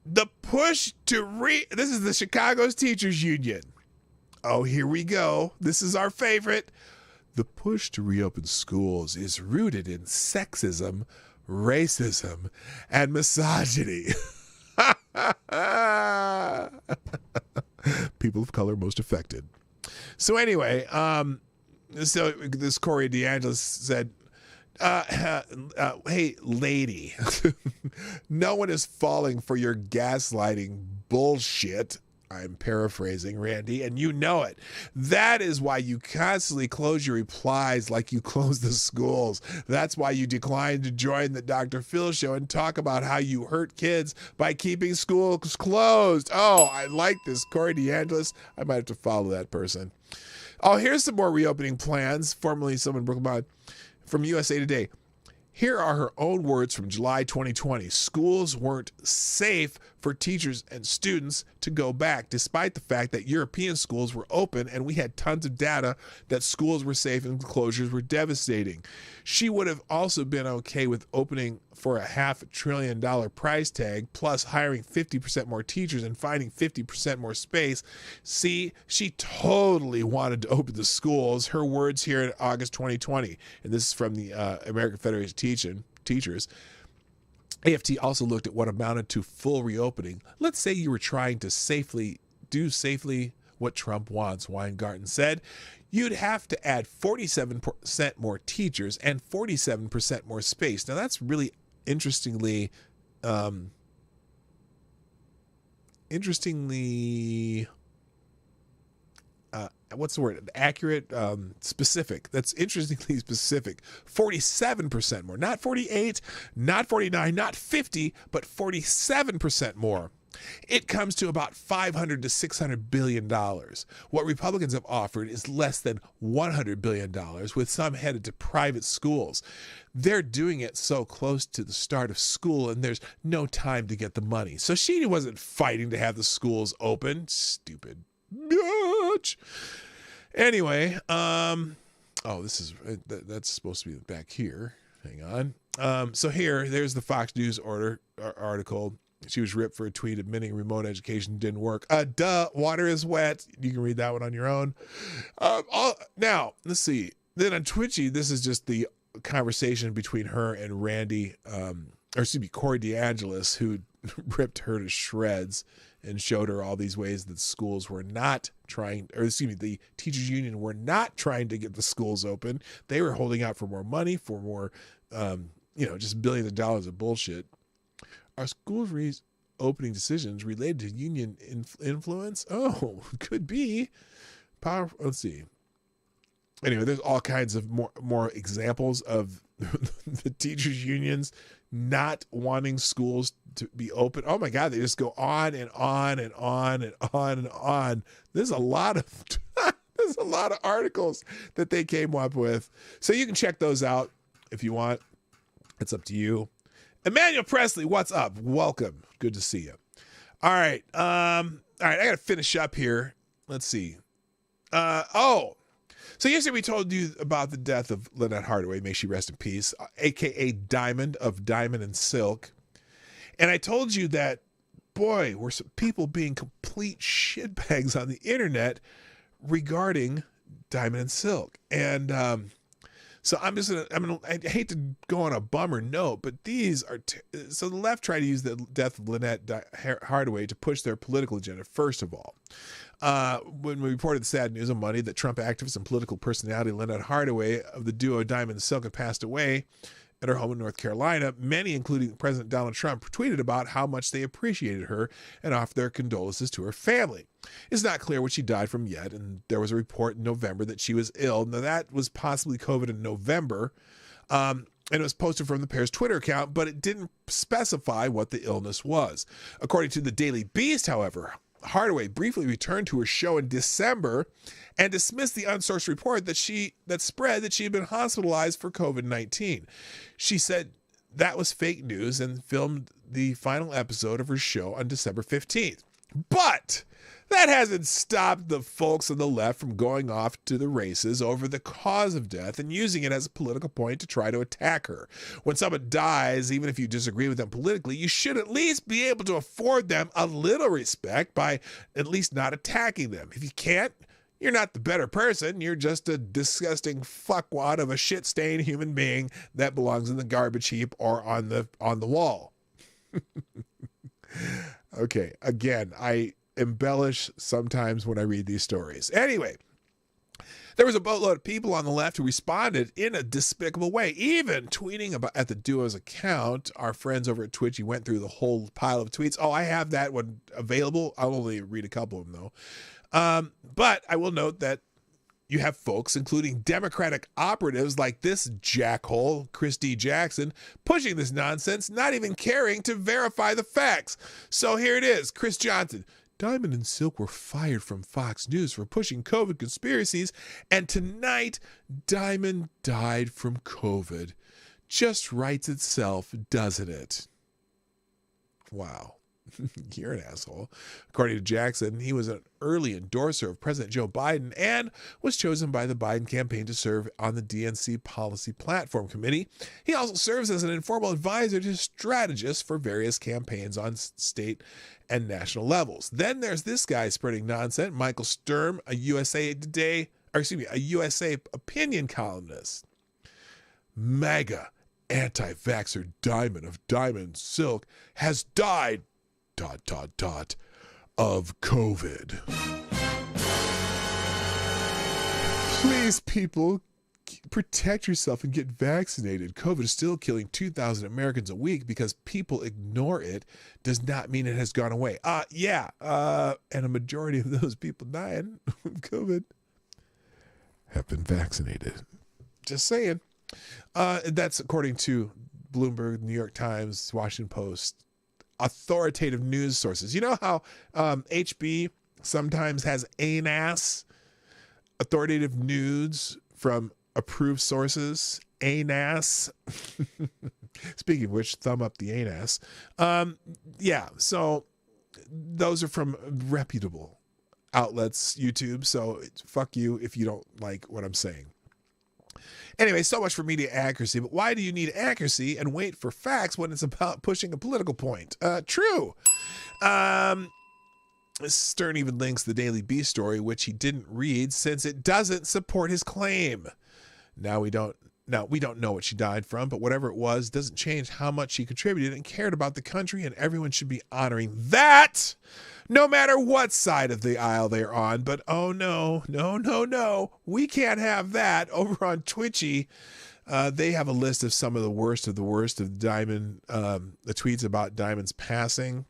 The push to this is the Chicago's Teachers Union. Oh, here we go. This is our favorite. The push to reopen schools is rooted in sexism, racism, and misogyny. People of color most affected. So anyway, so this Corey DeAngelis said, hey, lady, no one is falling for your gaslighting bullshit. I'm paraphrasing, Randy, and you know it. That is why you constantly close your replies like you close the schools. That's why you decline to join the Dr. Phil show and talk about how you hurt kids by keeping schools closed. Oh, I like this. Corey DeAngelis, I might have to follow that person. Oh, here's some more reopening plans. Formerly someone broke about from USA Today. Here are her own words from July 2020. Schools weren't safe for teachers and students to go back, despite the fact that European schools were open and we had tons of data that schools were safe and closures were devastating. She would have also been okay with opening for a $500 billion price tag, plus hiring 50% more teachers and finding 50% more space. See, she totally wanted to open the schools. Her words here in August 2020, and this is from the American Federation of Teachers. AFT also looked at what amounted to full reopening. Let's say you were trying to safely what Trump wants, Weingarten said. you'd have to add 47% more teachers and 47% more space. Now that's really interestingly what's the word? Accurate, specific. That's interestingly specific. 47% more, not 48, not 49, not 50, but 47% more. It comes to about $500 to $600 billion. What Republicans have offered is less than $100 billion, with some headed to private schools. They're doing it so close to the start of school, and there's no time to get the money. So she wasn't fighting to have the schools open. Stupid bitch. Anyway, that's supposed to be back here. Hang on. So there's the Fox News article. She was ripped for a tweet admitting remote education didn't work. Water is wet. You can read that one on your own. Now, let's see. Then on Twitchy, this is just the conversation between her and Corey DeAngelis, who ripped her to shreds and showed her all these ways that schools were not the teachers union were not trying to get the schools open. They were holding out for more money, for more, just billions of dollars of bullshit. Are schools opening decisions related to union influence? Oh, could be. Let's see. Anyway, there's all kinds of more examples of the teachers unions not wanting schools to be open. Oh my God, they just go on and on and on and on and on. There's a lot of articles that they came up with. So you can check those out if you want. It's up to you. Emmanuel Presley, what's up? Welcome. Good to see you. All right. I got to finish up here. Let's see. So yesterday we told you about the death of Lynette Hardaway. May she rest in peace, a.k.a. Diamond of Diamond and Silk. And I told you that, boy, were some people being complete shitbags on the internet regarding Diamond and Silk. And so I hate to go on a bummer note, but these are, so the left tried to use the death of Lynette Hardaway to push their political agenda, first of all. When we reported the sad news on Monday that Trump activist and political personality Lynette Hardaway of the duo Diamond and Silk had passed away at her home in North Carolina, many, including President Donald Trump, tweeted about how much they appreciated her and offered their condolences to her family. It's not clear what she died from yet, and there was a report in November that she was ill. Now, that was possibly COVID in November, and it was posted from the pair's Twitter account, but it didn't specify what the illness was. According to the Daily Beast, however, Hardaway briefly returned to her show in December and dismissed the unsourced report that spread that she had been hospitalized for COVID-19. She said that was fake news and filmed the final episode of her show on December 15th. But that hasn't stopped the folks on the left from going off to the races over the cause of death and using it as a political point to try to attack her. When someone dies, even if you disagree with them politically, you should at least be able to afford them a little respect by at least not attacking them. If you can't, you're not the better person. You're just a disgusting fuckwad of a shit-stained human being that belongs in the garbage heap or on the wall. Okay, again, I embellish sometimes when I read these stories. Anyway, there was a boatload of people on the left who responded in a despicable way, even tweeting at the duo's account. Our friends over at Twitchy went through the whole pile of tweets. Oh, I have that one available. I'll only read a couple of them, though. But I will note that you have folks, including Democratic operatives like this jackhole, Chris D. Jackson, pushing this nonsense, not even caring to verify the facts. So here it is. Chris Johnson. Diamond and Silk were fired from Fox News for pushing COVID conspiracies, and tonight, Diamond died from COVID. Just writes itself, doesn't it? Wow. You're an asshole. According to Jackson, he was an early endorser of President Joe Biden and was chosen by the Biden campaign to serve on the DNC Policy Platform Committee. He also serves as an informal advisor to strategists for various campaigns on state and national levels. Then there's this guy spreading nonsense, Michael Sturm, a USA Opinion columnist. MAGA anti-vaxxer Diamond of Diamond Silk has died ... of COVID. Please, people, protect yourself and get vaccinated. COVID is still killing 2,000 Americans a week. Because people ignore it does not mean it has gone away. And a majority of those people dying of COVID have been vaccinated. Just saying. That's according to Bloomberg, New York Times, Washington Post, authoritative news sources. You know how HB sometimes has ANAS, authoritative news from approved sources, ANAS. Speaking of which, thumb up the ANAS. So those are from reputable outlets, YouTube. So fuck you if you don't like what I'm saying. Anyway, so much for media accuracy. But why do you need accuracy and wait for facts when it's about pushing a political point? True. Stern even links the Daily Beast story, which he didn't read since it doesn't support his claim. Now we don't know what she died from, but whatever it was doesn't change how much she contributed and cared about the country, and everyone should be honoring that, no matter what side of the aisle they're on. But oh no, we can't have that. Over on Twitchy, they have a list of some of the worst of Diamond, the tweets about Diamond's passing.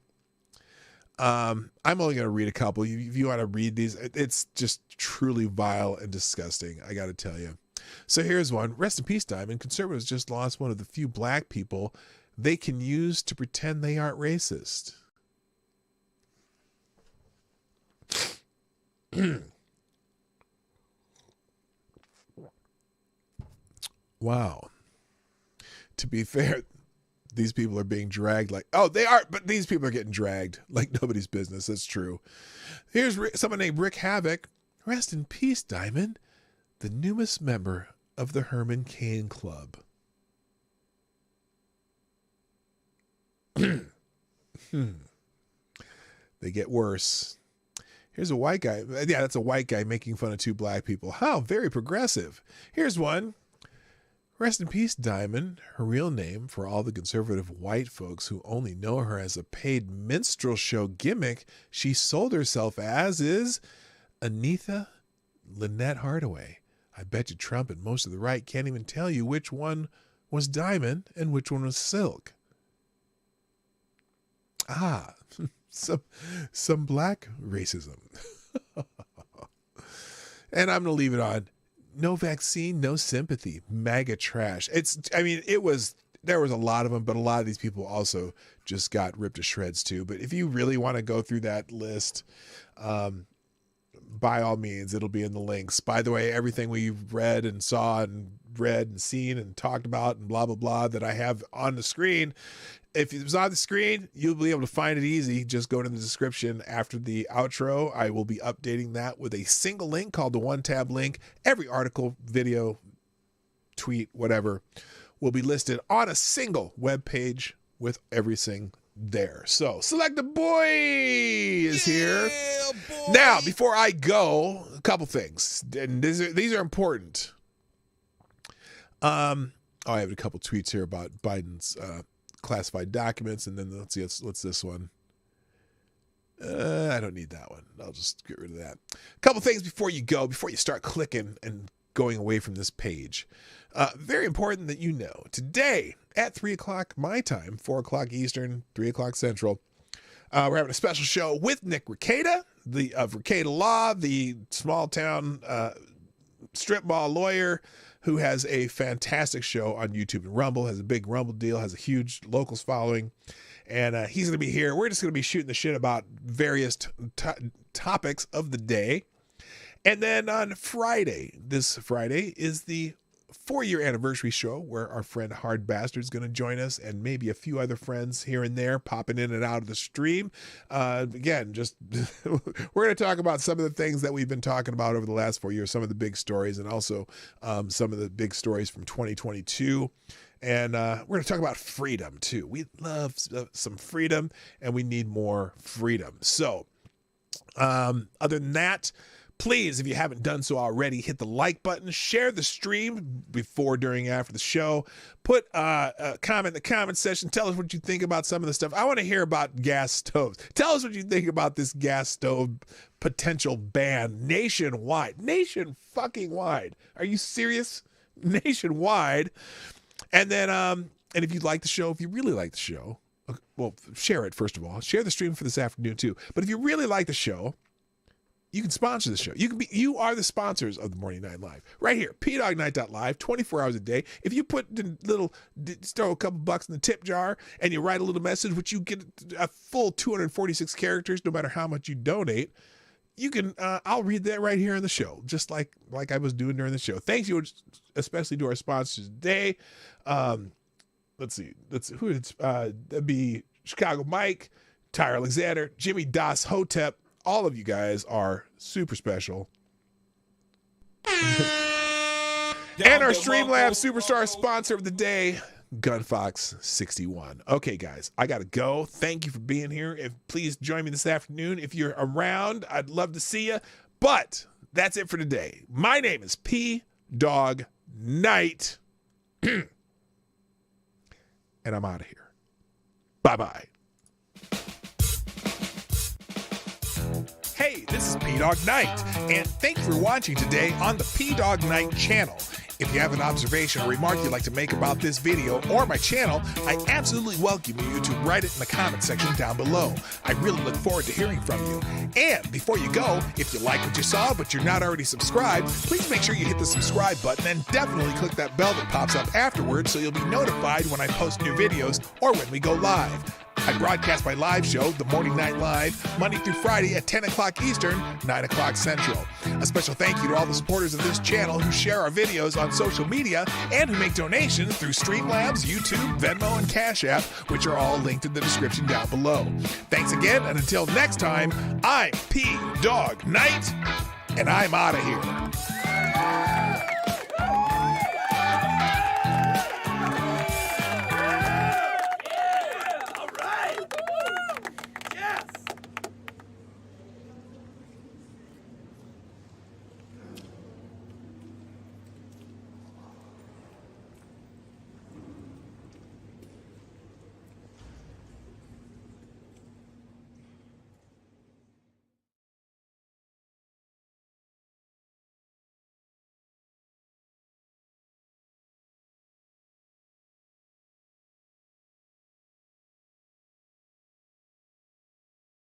I'm only going to read a couple. If you want to read these, it's just truly vile and disgusting, I got to tell you. So here's one. Rest in peace, Diamond. Conservatives just lost one of the few black people they can use to pretend they aren't racist. Wow. To be fair, these people are being dragged like, they are, but these people are getting dragged like nobody's business. That's true. Here's someone named Rick Havoc. Rest in peace, Diamond, the newest member of the Herman Cain Club. They get worse. Here's a white guy. Yeah, that's a white guy making fun of two black people. How very progressive. Here's one. Rest in peace, Diamond. Her real name, for all the conservative white folks who only know her as a paid minstrel show gimmick she sold herself as, is Anitha Lynette Hardaway. I bet you Trump and most of the right can't even tell you which one was Diamond and which one was Silk. Some black racism. And I'm going to leave it on. No vaccine, no sympathy. MAGA trash. There was a lot of them, but a lot of these people also just got ripped to shreds too. But if you really want to go through that list, by all means, it'll be in the links. By the way, everything we've read and seen and talked about and blah, blah, blah that I have on the screen, if it was on the screen, you'll be able to find it easy. Just go to the description after the outro. I will be updating that with a single link called the One Tab link. Every article, video, tweet, whatever, will be listed on a single web page with everything there. So Select the Boy is here. Boy. Now, before I go, a couple things, and these are important. I have a couple tweets here about Biden's classified documents, and then let's see, what's this one? I don't need that one. I'll just get rid of that. A couple things before you start clicking and going away from this page. Very important that you know, today at 3 o'clock my time, 4 o'clock Eastern, 3 o'clock Central, we're having a special show with Nick Rekieta, of Rekieta Law, the small town strip mall lawyer who has a fantastic show on YouTube and Rumble, has a big Rumble deal, has a huge locals following. And he's going to be here. We're just going to be shooting the shit about various topics of the day. And then on this Friday, is the 4-year anniversary show where our friend Hard Bastard is going to join us, and maybe a few other friends here and there popping in and out of the stream. Again, just we're going to talk about some of the things that we've been talking about over the last 4 years, some of the big stories, and also some of the big stories from 2022. And we're going to talk about freedom too. We love some freedom, and we need more freedom. So other than that, Please, if you haven't done so already, hit the like button, share the stream before, during, after the show. Put a comment in the comment section. Tell us what you think about some of the stuff. I want to hear about gas stoves. Tell us what you think about this gas stove potential ban nationwide. Nation fucking wide. Are you serious? Nationwide. And then, and if you like the show, if you really like the show, well, share it, first of all. Share the stream for this afternoon, too. But if you really like the show, you can sponsor the show. You are the sponsors of the Morning Night Live. Right here, pdognight.live, 24 hours a day. If you put throw a couple bucks in the tip jar and you write a little message, which you get a full 246 characters, no matter how much you donate, you can, I'll read that right here on the show, just like I was doing during the show. Thank you, especially to our sponsors today. Let's see, who it's, that'd be Chicago Mike, Tyre Alexander, Jimmy Das Hotep. All of you guys are super special. And our Streamlabs Superstar sponsor of the day, Gunfox61. Okay, guys, I got to go. Thank you for being here. Please join me this afternoon. If you're around, I'd love to see you. But that's it for today. My name is P Dog Night. And I'm out of here. Bye-bye. Hey, this is P-Dog Night, and thank you for watching today on the P-Dog Night channel. If you have an observation or remark you'd like to make about this video or my channel, I absolutely welcome you to write it in the comment section down below. I really look forward to hearing from you. And before you go, if you like what you saw but you're not already subscribed, please make sure you hit the subscribe button and definitely click that bell that pops up afterwards so you'll be notified when I post new videos or when we go live. I broadcast my live show, The Morning Night Live, Monday through Friday at 10 o'clock Eastern, 9 o'clock Central. A special thank you to all the supporters of this channel who share our videos on social media and who make donations through Streamlabs, YouTube, Venmo, and Cash App, which are all linked in the description down below. Thanks again, and until next time, I'm P Dog Night, and I'm out of here.